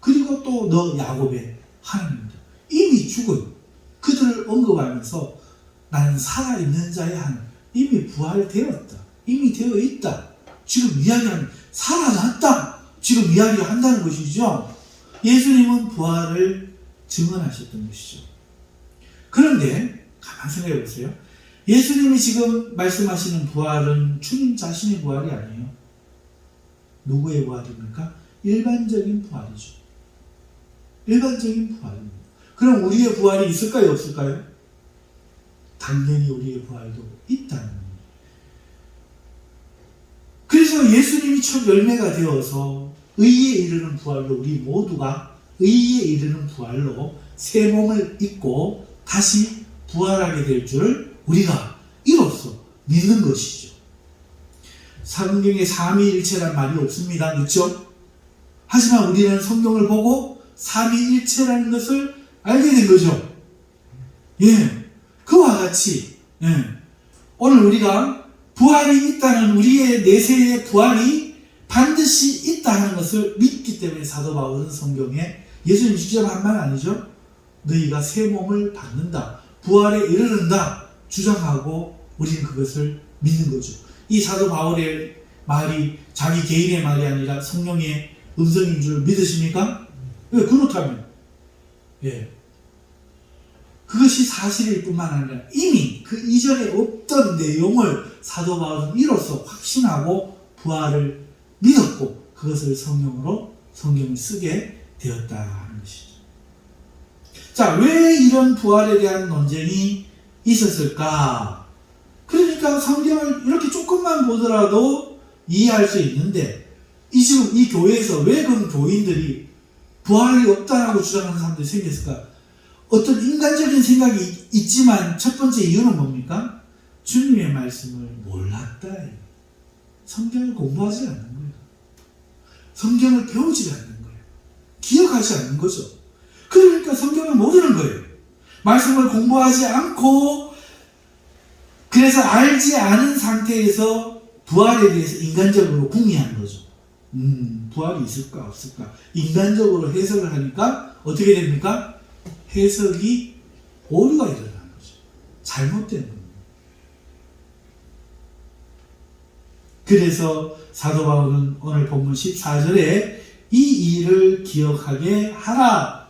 A: 그리고 또 너 야곱의 하나님입니다. 이미 죽은 그들을 언급하면서 나는 살아있는 자의 하나님 이미 부활되었다. 이미 되어 있다. 지금 이야기하는 살아났다. 지금 이야기를 한다는 것이죠. 예수님은 부활을 증언하셨던 것이죠. 그런데 가만 생각해 보세요. 예수님이 지금 말씀하시는 부활은 주님 자신의 부활이 아니에요. 누구의 부활입니까? 일반적인 부활이죠. 일반적인 부활입니다. 그럼 우리의 부활이 있을까요? 없을까요? 당연히 우리의 부활도 있다는 겁니다. 그래서 예수님이 첫 열매가 되어서 의에 이르는 부활로 우리 모두가 의에 이르는 부활로 새 몸을 입고 다시 부활하게 될 줄 우리가 이로써 믿는 것이죠. 성경에 삼위일체란 말이 없습니다. 그렇죠? 하지만 우리는 성경을 보고 삼위일체라는 것을 알게 된 거죠. 예, 그와 같이 오늘 우리가 부활이 있다는 우리의 내세의 부활이 반드시 있다 하는 것을 믿기 때문에 사도 바울은 성경에 예수님 직접 한 말 아니죠? 너희가 새 몸을 받는다. 부활에 이르른다. 주장하고 우리는 그것을 믿는 거죠. 이 사도 바울의 말이 자기 개인의 말이 아니라 성령의 음성인 줄 믿으십니까? 왜 그렇다면 그것이 사실일 뿐만 아니라 이미 그 이전에 없던 내용을 사도 바울은 이로써 확신하고 부활을 믿었고 그것을 성경을 쓰게 되었다 하는 것이죠. 자, 왜 이런 부활에 대한 논쟁이 있었을까? 그러니까 성경을 이렇게 조금만 보더라도 이해할 수 있는데 지금 이 교회에서 왜 그런 교인들이 부활이 없다라고 주장하는 사람들이 생겼을까? 어떤 인간적인 생각이 있지만 첫 번째 이유는 뭡니까? 주님의 말씀을 몰랐다. 성경을 공부하지 않는 거예요. 성경을 배우지 않는 거예요. 기억하지 않는 거죠. 그러니까 성경을 모르는 거예요. 말씀을 공부하지 않고 그래서 알지 않은 상태에서 부활에 대해서 인간적으로 궁리하는 거죠. 부활이 있을까 없을까 인간적으로 해석을 하니까 어떻게 됩니까? 해석이 오류가 일어나는 거죠. 잘못된 겁니다. 그래서 사도 바울은 오늘 본문 14절에 이 일을 기억하게 하라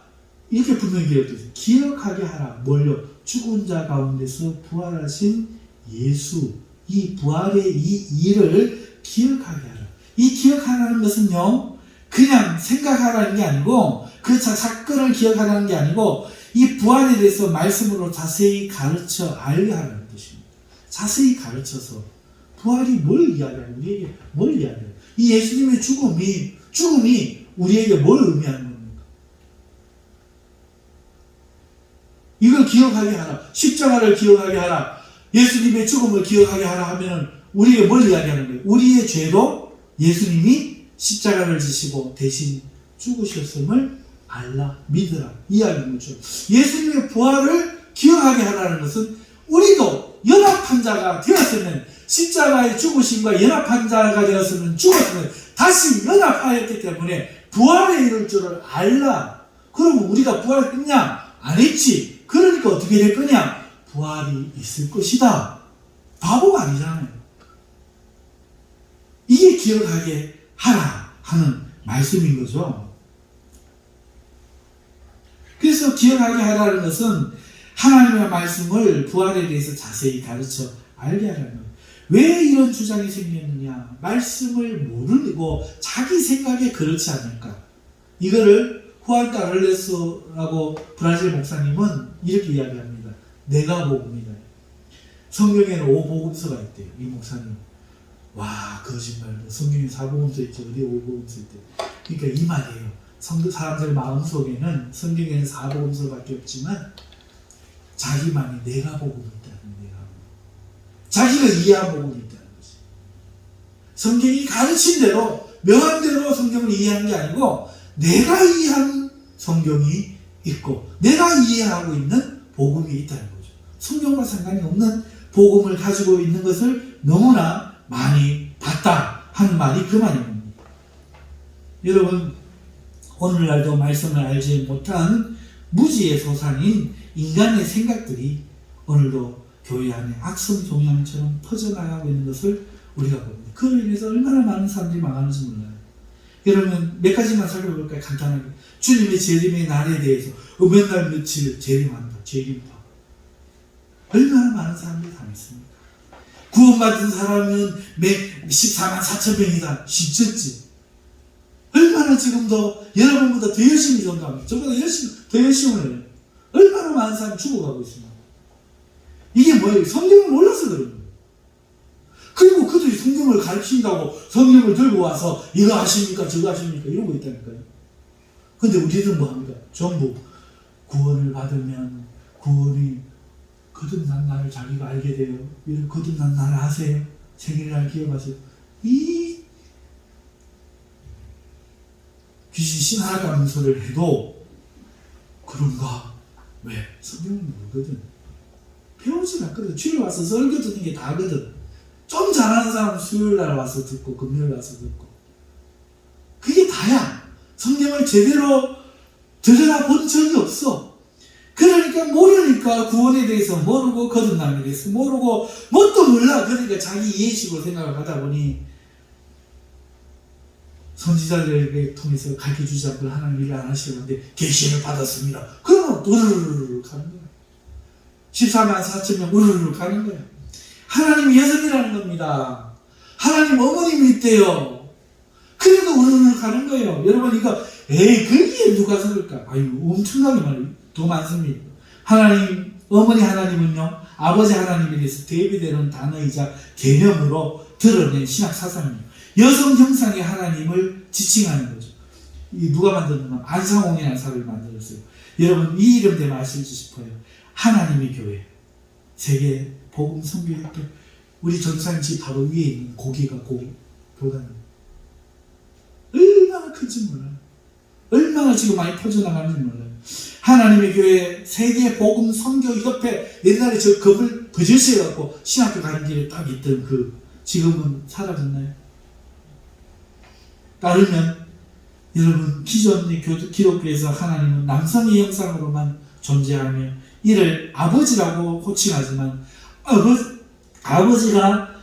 A: 이렇게 분명히 기억되어요. 기억하게 하라. 뭘요? 죽은 자 가운데서 부활하신 예수, 이 부활의 이 일을 기억하게 하라. 이 기억하라는 것은요, 그냥 생각하라는 게 아니고, 그 사건을 기억하라는 게 아니고, 이 부활에 대해서 말씀으로 자세히 가르쳐 알게 하라는 뜻입니다. 자세히 가르쳐서, 부활이 뭘 이야기하는, 우리에게 뭘 이야기하는, 이 예수님의 죽음이 우리에게 뭘 의미하는 겁니까? 이걸 기억하게 하라. 십자가를 기억하게 하라. 예수님의 죽음을 기억하게 하라 하면 우리에게 뭘 이야기하는 거예요? 우리의 죄로 예수님이 십자가를 지시고 대신 죽으셨음을 알라, 믿으라 이야기인 거죠. 예수님의 부활을 기억하게 하라는 것은 우리도 연합한 자가 되었으면 십자가의 죽으심과 연합한 자가 되었으면 죽었으면 다시 연합하였기 때문에 부활에 이를 줄을 알라. 그러면 우리가 부활했냐? 안 했지. 그러니까 어떻게 될 거냐? 부활이 있을 것이다. 바보가 아니잖아요. 이게 기억하게 하라 하는 말씀인 거죠. 그래서 기억하게 하라는 것은 하나님의 말씀을 부활에 대해서 자세히 가르쳐 알게 하라는 거예요. 왜 이런 주장이 생겼느냐? 말씀을 모르고 자기 생각에 그렇지 않을까? 이거를 후안 카를레스라고 브라질 목사님은 이렇게 이야기합니다. 내가 복음이다. 성경에는 5복음서가 있대요. 이 목사님. 와, 거짓말도. 성경에 4복음서 있죠. 어디에 5복음서 있대요. 그러니까 이 말이에요. 사람들 마음속에는 성경에는 4복음서밖에 없지만 자기만이 내가 복음이 있다는 내가. 자기가 이해한 복음이 있다는 거지. 성경이 가르친 대로 명한 대로 성경을 이해한 게 아니고 내가 이해한 성경이 있고 내가 이해하고 있는 복음이 있다는 거죠. 성경과 상관이 없는 복음을 가지고 있는 것을 너무나 많이 봤다 하는 말이 그 말입니다. 여러분, 오늘날도 말씀을 알지 못한 무지의 소산인 인간의 생각들이 오늘도 교회 안에 악성 종양처럼 퍼져나가고 있는 것을 우리가 봅니다. 그로 인해서 얼마나 많은 사람들이 망하는지 몰라요. 여러분, 몇 가지만 살펴볼까요? 간단하게. 주님의 재림의 날에 대해서 맨날 며칠 재림한다. 재림파. 얼마나 많은 사람들이 당했습니까? 구원받은 사람은 14만 4천 명이다. 진짜지. 얼마나 지금도 여러분보다 더 열심히 전도합니다. 저보다 더 열심히 해요. 얼마나 많은 사람이 죽어가고 있습니다. 이게 뭐예요? 성경을 몰라서 그런 거예요. 그리고 그들이 성경을 가르친다고 성경을 들고 와서 이거 아십니까? 저거 아십니까? 이러고 있다니까요. 근데 우리들은 뭐 합니까? 전부 구원을 받으면 구원이 거듭난 날을 자기가 알게 돼요. 이런 거듭난 날을 아세요? 생일날 기억하세요. 이 귀신 신하라는 소리를 해도 그런가? 왜? 성경을 모르거든. 배우지 않거든. 주일 와서 설교 듣는 게 다거든. 좀 잘하는 사람은 수요일날 와서 듣고 금요일 와서 듣고 그게 다야. 성경을 제대로 들여다본 적이 없어. 그러니까 모르니까 구원에 대해서 모르고 거듭남에 대해서 모르고 뭣도 몰라. 그러니까 자기 이해식으로 생각을 하다 보니 선지자들에게 통해서 가르쳐주지 않고 하나님 일을 안 하시는데 계시를 받았습니다. 그러면 우르르르 가는 거야. 14만 4천 명 우르르르 가는 거야. 하나님이 여성이라는 겁니다. 하나님 어머님이 있대요. 그래도 우르르르 가는 거예요. 여러분 이거 그게 누가 그럴까? 아유 엄청나게 많아요. 더 많습니다. 하나님 어머니 하나님은요 아버지 하나님에 대해서 대비되는 단어이자 개념으로 드러낸 신학 사상이에요. 여성 형상의 하나님을 지칭하는 거죠. 이 누가 만들었나? 안상홍이라는 사람이 만들었어요. 여러분 이 이름 때문에 아실지 싶어요. 하나님의 교회 세계 복음 선교협회 우리 전산지 바로 위에 있는 고기가 교단입니다. 얼마나 큰지 몰라요. 얼마나 지금 많이 퍼져나가는지 몰라요. 하나님의 교회 세계 복음 선교협회 옛날에 저 겁을 버젓이 해갖고 신학교 가는 길에 딱 있던 그 지금은 사라졌나요? 따르면 여러분 기존의 기독교에서 하나님은 남성의 형상으로만 존재하며 이를 아버지라고 호칭하지만 아버지가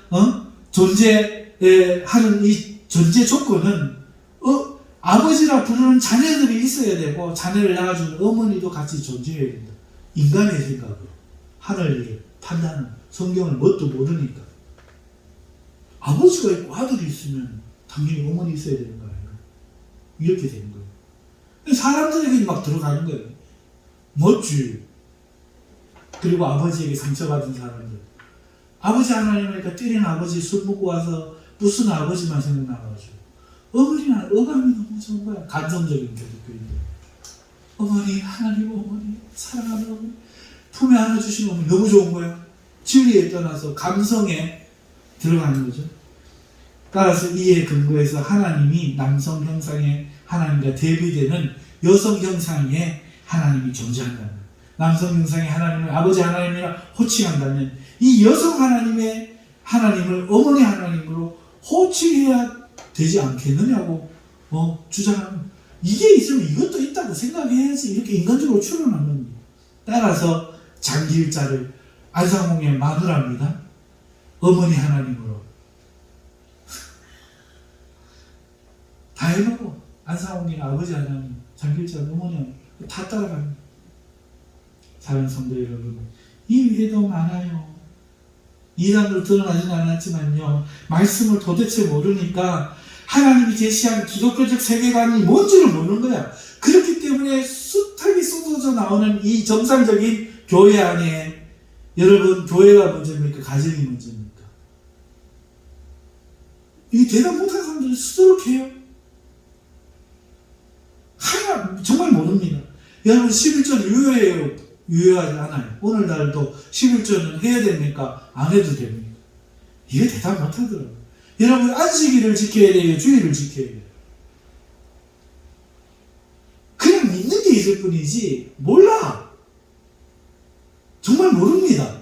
A: 존재하는 이 존재 조건은 아버지라 부르는 자녀들이 있어야 되고 자녀를 낳아주는 어머니도 같이 존재해야 된다. 인간의 생각으로 하늘을 판단하는 성경을 뭣도 모르니까 아버지가 있고 아들이 있으면 당연히 어머니 있어야 되는 거 아니에요? 이렇게 되는 거예요. 사람들에게 막 들어가는 거예요. 멋지. 그리고 아버지에게 상처받은 사람들. 아버지 하나님이니까 때리는 아버지 술 먹고 와서 부수는 아버지만 생각나가지고 어머니는 어감이 너무 좋은 거야. 감성적인 기독교인들. 어머니, 하나님 어머니, 사랑하는 어머니, 품에 안아주신 어머니 너무 좋은 거야. 진리에 떠나서 감성에 들어가는 거죠. 따라서 이에 근거해서 하나님이 남성 형상의 하나님과 대비되는 여성 형상의 하나님이 존재한다는 거예요. 남성 형상의 하나님을 아버지 하나님이라 호칭한다면 이 여성 하나님의 하나님을 어머니 하나님으로 호칭해야 되지 않겠느냐고 주장하는, 이게 있으면 이것도 있다고 생각해야지 이렇게 인간적으로 추론하는 겁니다. 따라서 장기일자를 안상홍의 마누라입니다. 어머니 하나님으로 다 해놓고 안상홍의 아버지 하나님, 장기일자를 어머니 하나님 다 따라갑니다. 사랑하는 성도 여러분, 이외에도 많아요. 이단으로 드러나지는 않았지만요, 말씀을 도대체 모르니까 하나님이 제시한 기독교적 세계관이 뭔지를 모르는 거야. 그렇기 때문에 숱하게 쏟아져 나오는 이 정상적인 교회 안에, 여러분 교회가 문제입니까? 가정이 문제입니까? 이 대답 못하는 사람들이 수두룩해요. 정말 모릅니다. 여러분 11절 유효해요? 유효하지 않아요? 오늘날도 11절은 해야 됩니까? 안 해도 됩니까? 이게 대답 못하더라고요. 여러분 안식일을 지켜야 돼요? 주일을 지켜야 돼요? 그냥 믿는 게 있을 뿐이지 몰라. 정말 모릅니다.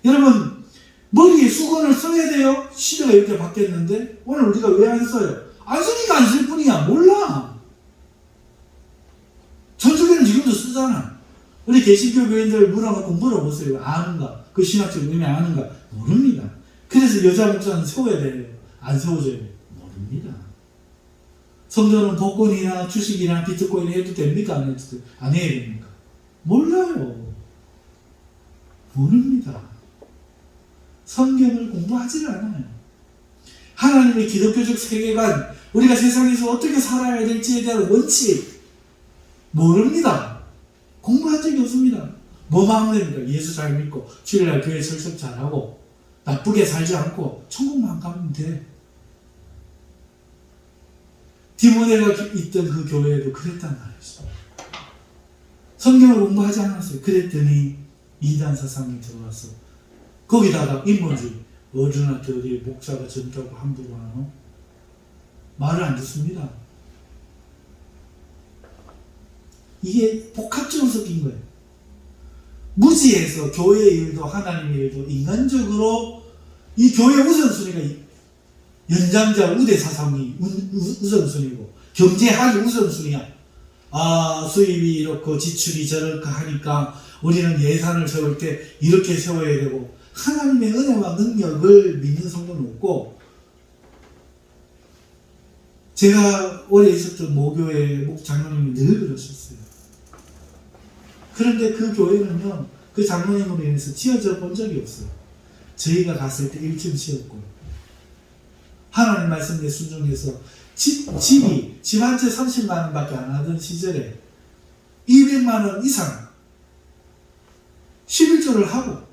A: 여러분 머리에 수건을 써야 돼요? 시대가 이렇게 바뀌었는데 오늘 우리가 왜 안 써요? 안 쓰니까 안 쓸 뿐이야. 몰라. 전주교는 지금도 쓰잖아. 우리 개신교 교인들 물어놓고 물어보세요. 아는가? 그 신학적 의미 아는가? 모릅니다. 그래서 여자 목사는 세워야 돼요? 안 세워줘요? 모릅니다. 성전은 복권이나 주식이나 비트코인 해도 됩니까? 안 해야 됩니까? 몰라요. 모릅니다. 성경을 공부하지를 않아요. 하나님의 기독교적 세계관, 우리가 세상에서 어떻게 살아야 될지에 대한 원칙 모릅니다. 공부한 적이 없습니다. 뭐만 하면 됩니까? 예수 잘 믿고 주일날 교회 설립 잘하고 나쁘게 살지 않고 천국만 가면 돼. 디모데가 있던 그 교회에도 그랬단 말이죠. 성경을 공부하지 않았어요. 그랬더니 이단 사상이 들어와서 거기다가 인본주의, 어른한테 어디 목사가 젊다고 함부로 하노? 말을 안 듣습니다. 이게 복합적으로 섞인 거예요. 무지해서 교회의 일도 하나님의 일도 인간적으로 이 교회 우선순위가 연장자 우대 사상이 우선순위고 경제학이 우선순위야. 수입이 이렇고 지출이 저렇게 하니까 우리는 예산을 세울 때 이렇게 세워야 되고, 하나님의 은혜와 능력을 믿는 성도는 없고, 제가 오래 있었던 모교회 목장로님이 늘 그러셨어요. 그런데 그 교회는요, 그 장로님으로 인해서 지어져 본 적이 없어요. 저희가 갔을 때 1층 지었고, 하나님 말씀에 순종해서 집 한 채 30만 원밖에 안 하던 시절에 200만 원 이상 11조를 하고,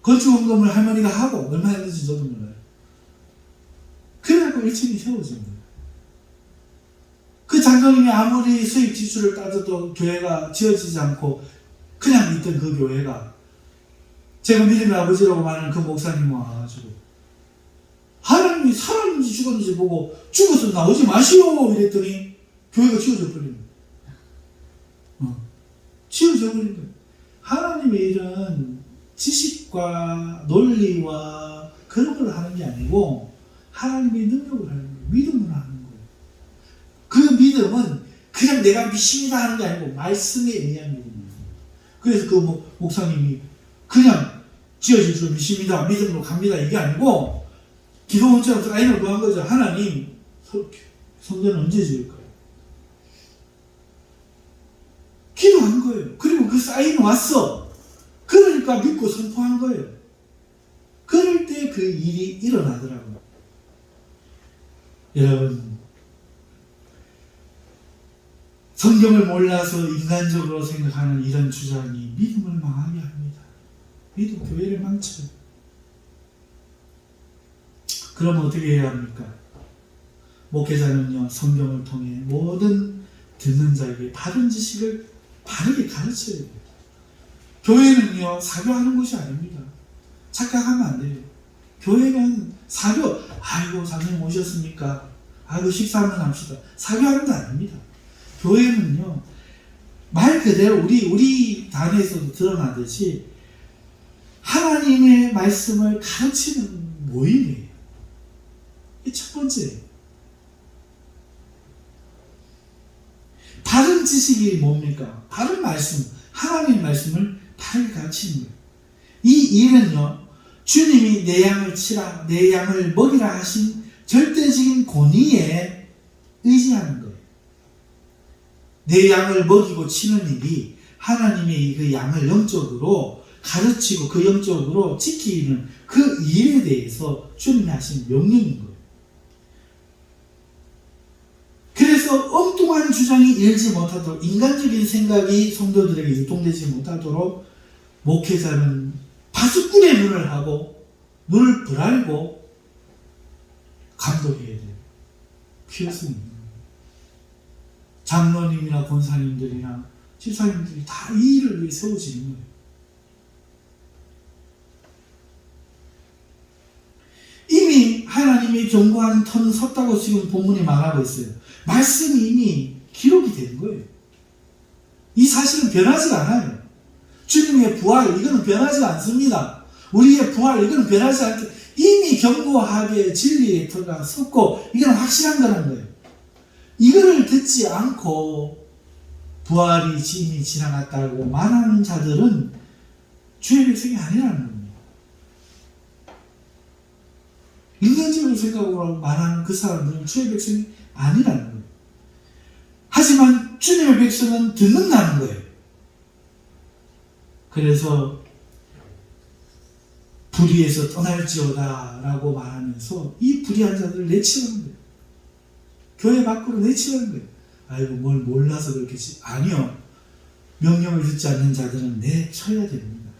A: 건축원금을 할머니가 하고, 얼마 했는지 저도 몰라요. 그래갖고 1층이 세워진 거예요. 그 장로님이 아무리 수입 지출을 따져도 교회가 지어지지 않고 그냥 있던 그 교회가, 제가 믿음의 아버지라고 말하는 그 목사님 와가지고 하나님이 살았는지 죽었는지 보고 죽어서 나오지 마시오 이랬더니 교회가 지어져 버린 거예요. 지어져 버린 거예요. 하나님의 일은 지식과 논리와 그런 걸 하는 게 아니고 하나님의 능력을 하는 거예요. 믿음을 하는 거예요. 그 믿음은 그냥 내가 믿습니다 하는 게 아니고 말씀에 의한 믿음이에요. 그래서 그 목사님이 그냥 지어질 줄 믿습니다, 믿음으로 갑니다 이게 아니고 기도원처럼 사인을 구한 거죠. 하나님 성전 언제 지을 거예요? 기도한 거예요. 그리고 그 사인 왔어. 그러니까 믿고 선포한 거예요. 그럴 때 그 일이 일어나더라고요. 여러분, 성경을 몰라서 인간적으로 생각하는 이런 주장이 믿음을 망하게 합니다. 믿음 교회를 망쳐요. 그럼 어떻게 해야 합니까? 목회자는요, 성경을 통해 모든 듣는 자에게 바른 지식을 바르게 가르쳐야 돼요. 교회는요, 사교하는 곳이 아닙니다. 착각하면 안 돼요. 교회는 사교, 아이고, 장로님 오셨습니까? 아이고, 식사 한번 합시다. 사교하는 거 아닙니다. 교회는요, 말 그대로 우리 단에서도 드러나듯이 하나님의 말씀을 가르치는 모임이에요. 이게 첫 번째예요. 바른 지식이 뭡니까? 바른 말씀, 하나님의 말씀을 바르게 가르치는 거예요. 이 일은요, 주님이 내 양을 치라, 내 양을 먹이라 하신 절대적인 권위에 의지하는 거예요. 내 양을 먹이고 치는 일이 하나님의 그 양을 영적으로 가르치고 그 영적으로 지키는 그 일에 대해서 주님이 하신 명령인 거예요. 그래서 엉뚱한 주장이 일지 못하도록, 인간적인 생각이 성도들에게 유통되지 못하도록 목회자는 파수꾼의 눈을 하고 눈을 부랄고 감독해야 돼요. 피했습니다. 장로님이나 권사님들이나 집사님들이 다 이 일을 위해 세워지는 거예요. 이미 하나님의 경고하는 터는 섰다고 지금 본문이 말하고 있어요. 말씀이 이미 기록이 된 거예요. 이 사실은 변하지 않아요. 주님의 부활, 이거는 변하지 않습니다. 우리의 부활, 이거는 변하지 않게 이미 경고하게 진리의 터가 섰고 이건 확실한 거라는 거예요. 이거를 듣지 않고 부활이 이미 지나갔다고 말하는 자들은 주의 백성이 아니라는 겁니다. 인간적으로 생각으로 말하는 그 사람들은 주의 백성이 아니라는 거예요. 하지만 주님의 백성은 듣는다는 거예요. 그래서 불의에서 떠날지어다 라고 말하면서 이 불의한 자들을 내치라는 거예요. 교회 밖으로 내치라는 거예요. 아이고 뭘 몰라서 그렇겠지. 아니요. 명령을 듣지 않는 자들은 내쳐야 됩니다.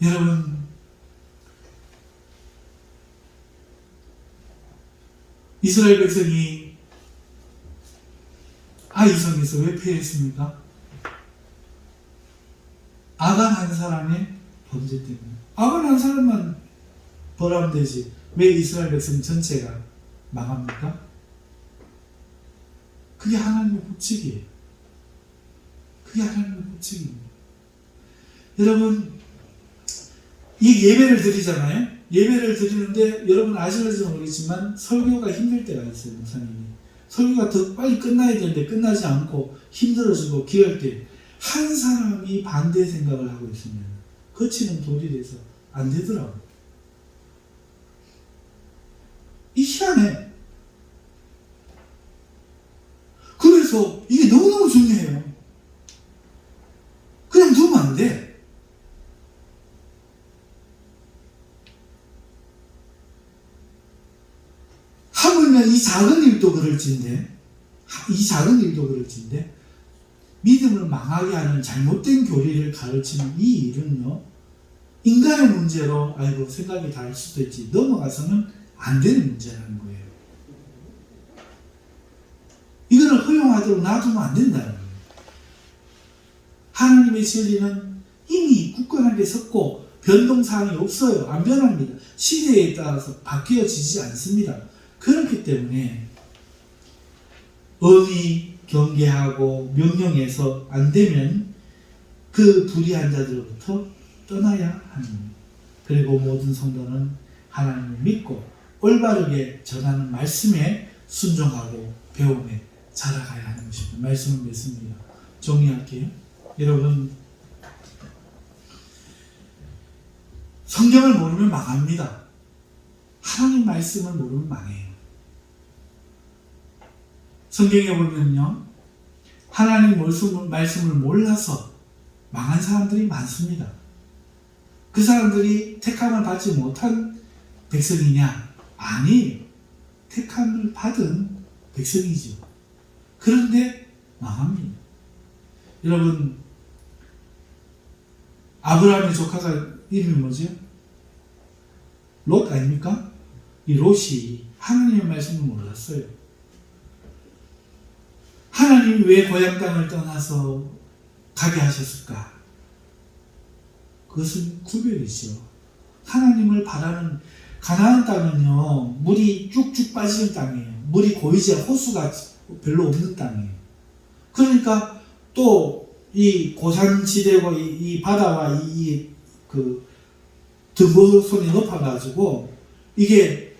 A: 여러분, 이스라엘 백성이 아이성에서 왜 패했습니까? 아간 한 사람의 범죄 때문에. 아간 한 사람만 벌하면 되지. 왜 이스라엘 백성 전체가 망합니까? 그게 하나님의 법칙이에요. 그게 하나님의 법칙입니다. 여러분, 이 예배를 드리잖아요. 예배를 드리는데 여러분 아실지 모르겠지만 설교가 힘들 때가 있어요. 목사님이. 설교가 더 빨리 끝나야 되는데 끝나지 않고 힘들어지고 기할 때 한 사람이 반대 생각을 하고 있으면 거치는 돌이 돼서 안 되더라고요. 이 희한해. 그래서 이게 너무너무 중요해요. 그냥 두면 안 돼. 하물며 이 작은 일도 그럴진데 믿음을 망하게 하는 잘못된 교리를 가르치는 이 일은요, 인간의 문제로 아이고 생각이 다를 수도 있지 넘어가서는 안 되는 문제라는 거예요. 이거를 허용하도록 놔두면 안 된다는 거예요. 하나님의 진리는 이미 굳건하게 섰고 변동사항이 없어요. 안 변합니다. 시대에 따라서 바뀌어지지 않습니다. 그렇기 때문에 엄히 경계하고 명령해서 안 되면 그 불의한 자들로부터 떠나야 합니다. 그리고 모든 성도는 하나님을 믿고 올바르게 전하는 말씀에 순종하고 배움에 자라가야 하는 것입니다. 말씀을 맺습니다. 정리할게요. 여러분, 성경을 모르면 망합니다. 하나님 말씀을 모르면 망해요. 성경에 보면요, 하나님 말씀을 몰라서 망한 사람들이 많습니다. 그 사람들이 택함을 받지 못한 백성이냐? 아니에요. 택함을 받은 백성이죠. 그런데 망합니다. 여러분, 아브라함의 조카가 이름이 뭐죠? 롯 아닙니까? 이 롯이 하나님의 말씀을 몰랐어요. 하나님이 왜 고향 땅을 떠나서 가게 하셨을까? 그것은 구별이죠. 하나님을 바라는 가나안 땅은요, 물이 쭉쭉 빠지는 땅이에요. 물이 고이지 않고 호수가 별로 없는 땅이에요. 그러니까 또 이 고산지대고 이 바다와 그 등고선이 높아가지고 이게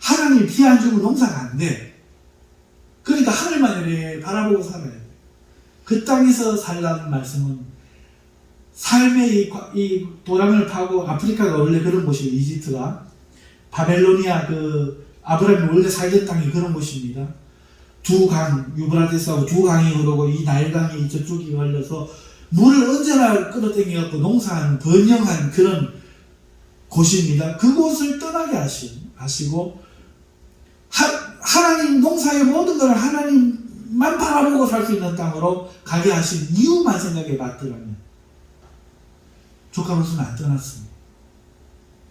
A: 하나님 비 안 주고 농사가 안 돼. 그러니까 하늘만 이렇게 바라보고 살아야 돼. 그 땅에서 살라는 말씀은 삶의 이 도랑을 파고, 아프리카가 원래 그런 곳이에요. 이집트가 바벨로니아 그 아브라함이 원래 살던 땅이 그런 곳입니다. 두 강, 유브라데스하고 두 강이 흐르고 이 나일강이 저쪽이 걸려서 물을 언제나 끌어당겨갖고 농사하는 번영한 그런 곳입니다. 그곳을 떠나게 하시고 하나님 농사의 모든 걸 하나님만 바라보고 살 수 있는 땅으로 가게 하신 이유만 생각해 봤더라면 조카로서는 안 떠났습니다.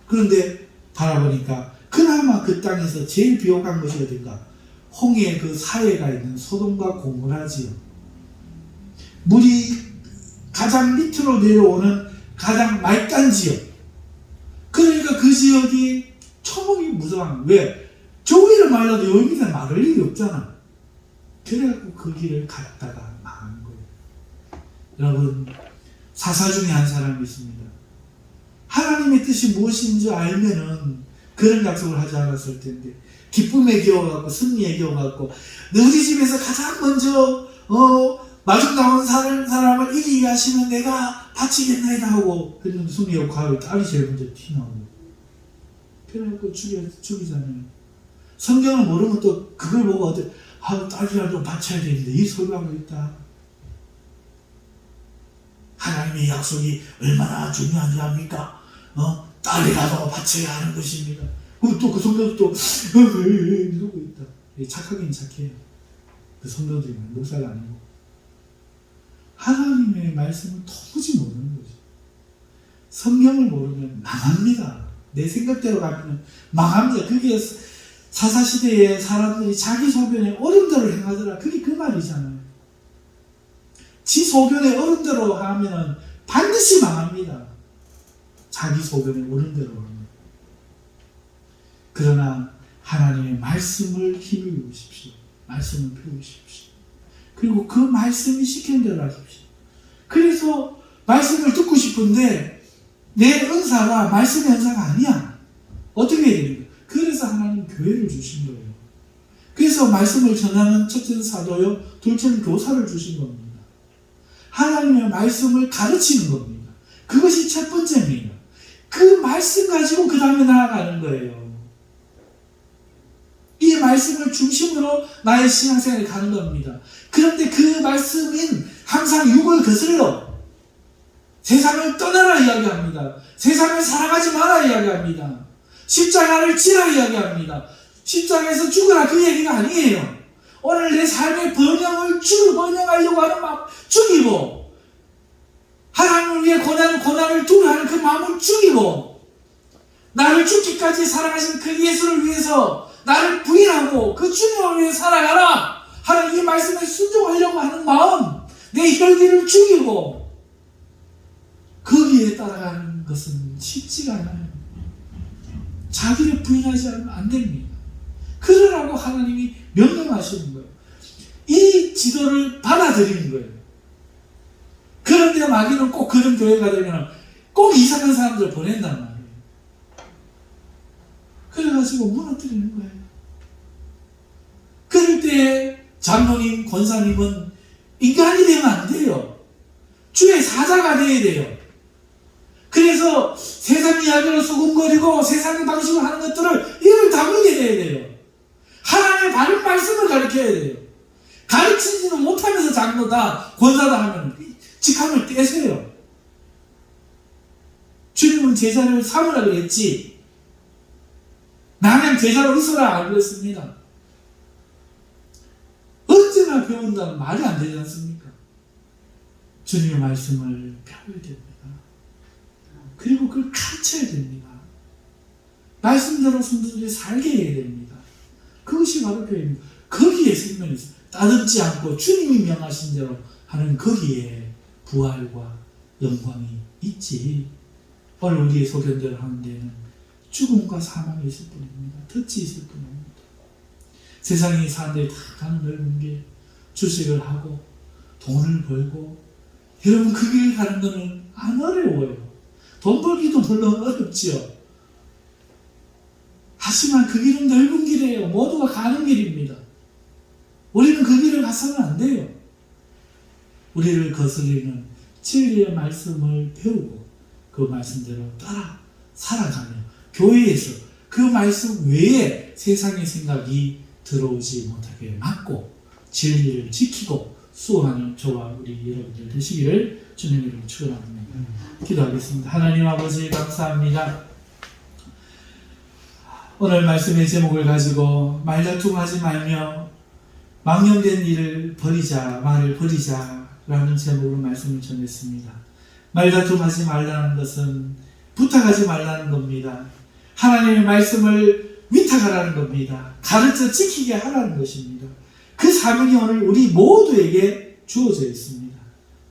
A: 그런데 바라보니까 그나마 그 땅에서 제일 비옥한 것이 어딘가? 홍해의 그 사해가 있는 소돔과 고모라지요. 물이 가장 밑으로 내려오는 가장 맑단 지역. 그러니까 그 지역이 초목이 무성한. 왜? 저 위를 말라도 여기 밑에 마를 일이 없잖아. 그래갖고 그 길을 갔다가 망한 거예요. 여러분, 사사 중에 한 사람이 있습니다. 하나님의 뜻이 무엇인지 알면은 그런 약속을 하지 않았을 텐데, 기쁨에 기어갖고 승리에 기어갖고 우리 집에서 가장 먼저 마중 나온 사람을 이기게 하시면 내가 바치겠나이다 하고 했는데 승리하고 가을 딸이 제일 먼저 튀나오고 그래갖고 죽이잖아요. 성경을 모르면 또 그걸 보고 어때? 딸이라도 바쳐야 되는데 이 소리하고 있다. 하나님의 약속이 얼마나 중요한지 압니까? 딸이라도 바쳐야 하는 것입니다. 또 그 성도도 또 이러고 있다. 착하긴 착해요. 그 성도들이 목사가 아니고 하나님의 말씀을 도무지 모르는 거죠. 성경을 모르면 망합니다. 내 생각대로 가면 망합니다. 그게 사사시대의 사람들이 자기 소변에 옳은대로 행하더라. 그게 그 말이잖아요. 지 소변에 옳은대로 하면 반드시 망합니다. 자기 소변에 옳은대로 하면. 그러나 하나님의 말씀을 힘입으십시오. 말씀을 배우십시오. 그리고 그 말씀이 시키는 대로 하십시오. 그래서 말씀을 듣고 싶은데 내 은사가 말씀의 은사가 아니야. 어떻게 해야 됩니까? 그래서 하나님 교회를 주신 거예요. 그래서 말씀을 전하는 첫째는 사도요, 둘째는 교사를 주신 겁니다. 하나님의 말씀을 가르치는 겁니다. 그것이 첫 번째입니다. 그 말씀 가지고 그 다음에 나아가는 거예요. 이 말씀을 중심으로 나의 신앙생활에 가는 겁니다. 그런데 그 말씀인 항상 육을 거슬러 세상을 떠나라 이야기합니다. 세상을 사랑하지 마라 이야기합니다. 십자가를 지라 이야기합니다. 십자가에서 죽으라 그 얘기가 아니에요. 오늘 내 삶의 번영하려고 하는 마음 죽이고 하나님을 위해 고난을 두려하는 그 마음을 죽이고 나를 죽기까지 사랑하신 그 예수를 위해서 나를 부인하고 그 주님을 위해 살아가라 하는 이 말씀에 순종하려고 하는 마음, 내 혈기를 죽이고 거기에 따라가는 것은 쉽지가 않아요. 자기를 부인하지 않으면 안 됩니다. 그러라고 하나님이 명령하시는 거예요. 이 지도를 받아들이는 거예요. 그런데 마귀는 꼭 그런 교회가 되면 꼭 이상한 사람들을 보낸단 말이에요. 그래가지고 무너뜨리는 거예요. 그럴 때 장로님, 권사님은 인간이 되면 안 돼요. 주의 사자가 되어야 돼요. 그래서 세상 이야기로 수군거리고 세상의 방식으로 하는 것들을 입을 다물게 돼야 돼요. 하나님의 바른 말씀을 가르쳐야 돼요. 가르치지도 못하면서 장로다, 권사다 하면 직함을 떼세요. 주님은 제자를 삼으라 그랬지, 나는 제자로 있어라 안 그랬습니다. 언제나 배운다는 말이 안 되지 않습니까? 주님의 말씀을 배워야 됩니다. 그리고 그걸 가르쳐야 됩니다. 말씀대로 성도들이 살게 해야 됩니다. 그것이 바로 교회입니다. 거기에 생명이 있어요. 따듬지 않고 주님이 명하신 대로 하는 거기에 부활과 영광이 있지. 오늘 우리의 소견대로 하는 데는 죽음과 사망이 있을 뿐입니다. 덫이 있을 뿐입니다. 세상에 사람들이 다 가는 넓은 길, 주식을 하고 돈을 벌고, 여러분 그 길 가는 거는 안 어려워요. 돈 벌기도 물론 어렵지요. 하지만 그 길은 넓은 길이에요. 모두가 가는 길입니다. 우리는 그 길을 가서는 안 돼요. 우리를 거스리는 진리의 말씀을 배우고 그 말씀대로 따라 살아가며 교회에서 그 말씀 외에 세상의 생각이 들어오지 못하게 막고 진리를 지키고 수호하는 저와 우리 여러분들 되시기를 주님 이름으로 축원합니다. 기도하겠습니다. 하나님 아버지 감사합니다. 오늘 말씀의 제목을 가지고 말다툼하지 말며 망령된 일을 버리자, 말을 버리자 라는 제목으로 말씀을 전했습니다. 말다툼하지 말라는 것은 부탁하지 말라는 겁니다. 하나님의 말씀을 위탁하라는 겁니다. 가르쳐 지키게 하라는 것입니다. 그 사명이 오늘 우리 모두에게 주어져 있습니다.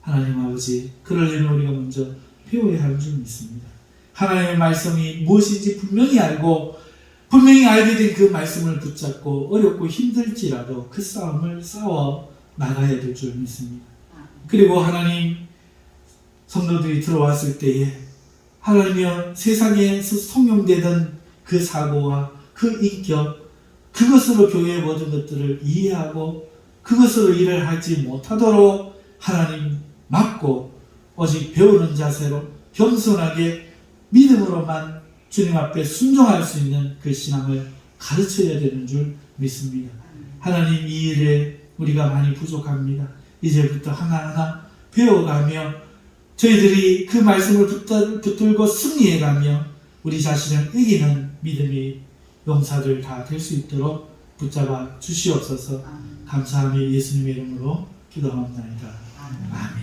A: 하나님 아버지, 그러려면 우리가 먼저 배워야 할 줄은 있습니다. 하나님의 말씀이 무엇인지 분명히 알게 된 그 말씀을 붙잡고 어렵고 힘들지라도 그 싸움을 싸워 나가야 될 줄 믿습니다. 그리고 하나님, 성도들이 들어왔을 때에 하나님이여 세상에서 통용되던 그 사고와 그 인격, 그것으로 교회의 모든 것들을 이해하고 그것으로 일을 하지 못하도록 하나님 막고 오직 배우는 자세로 겸손하게 믿음으로만 주님 앞에 순종할 수 있는 그 신앙을 가르쳐야 되는 줄 믿습니다. 하나님, 이 일에 우리가 많이 부족합니다. 이제부터 하나하나 배워가며 저희들이 그 말씀을 붙들고 승리해가며 우리 자신을 이기는 믿음의 용사들 다 될 수 있도록 붙잡아 주시옵소서. 감사하며 예수님의 이름으로 기도합니다. 아멘.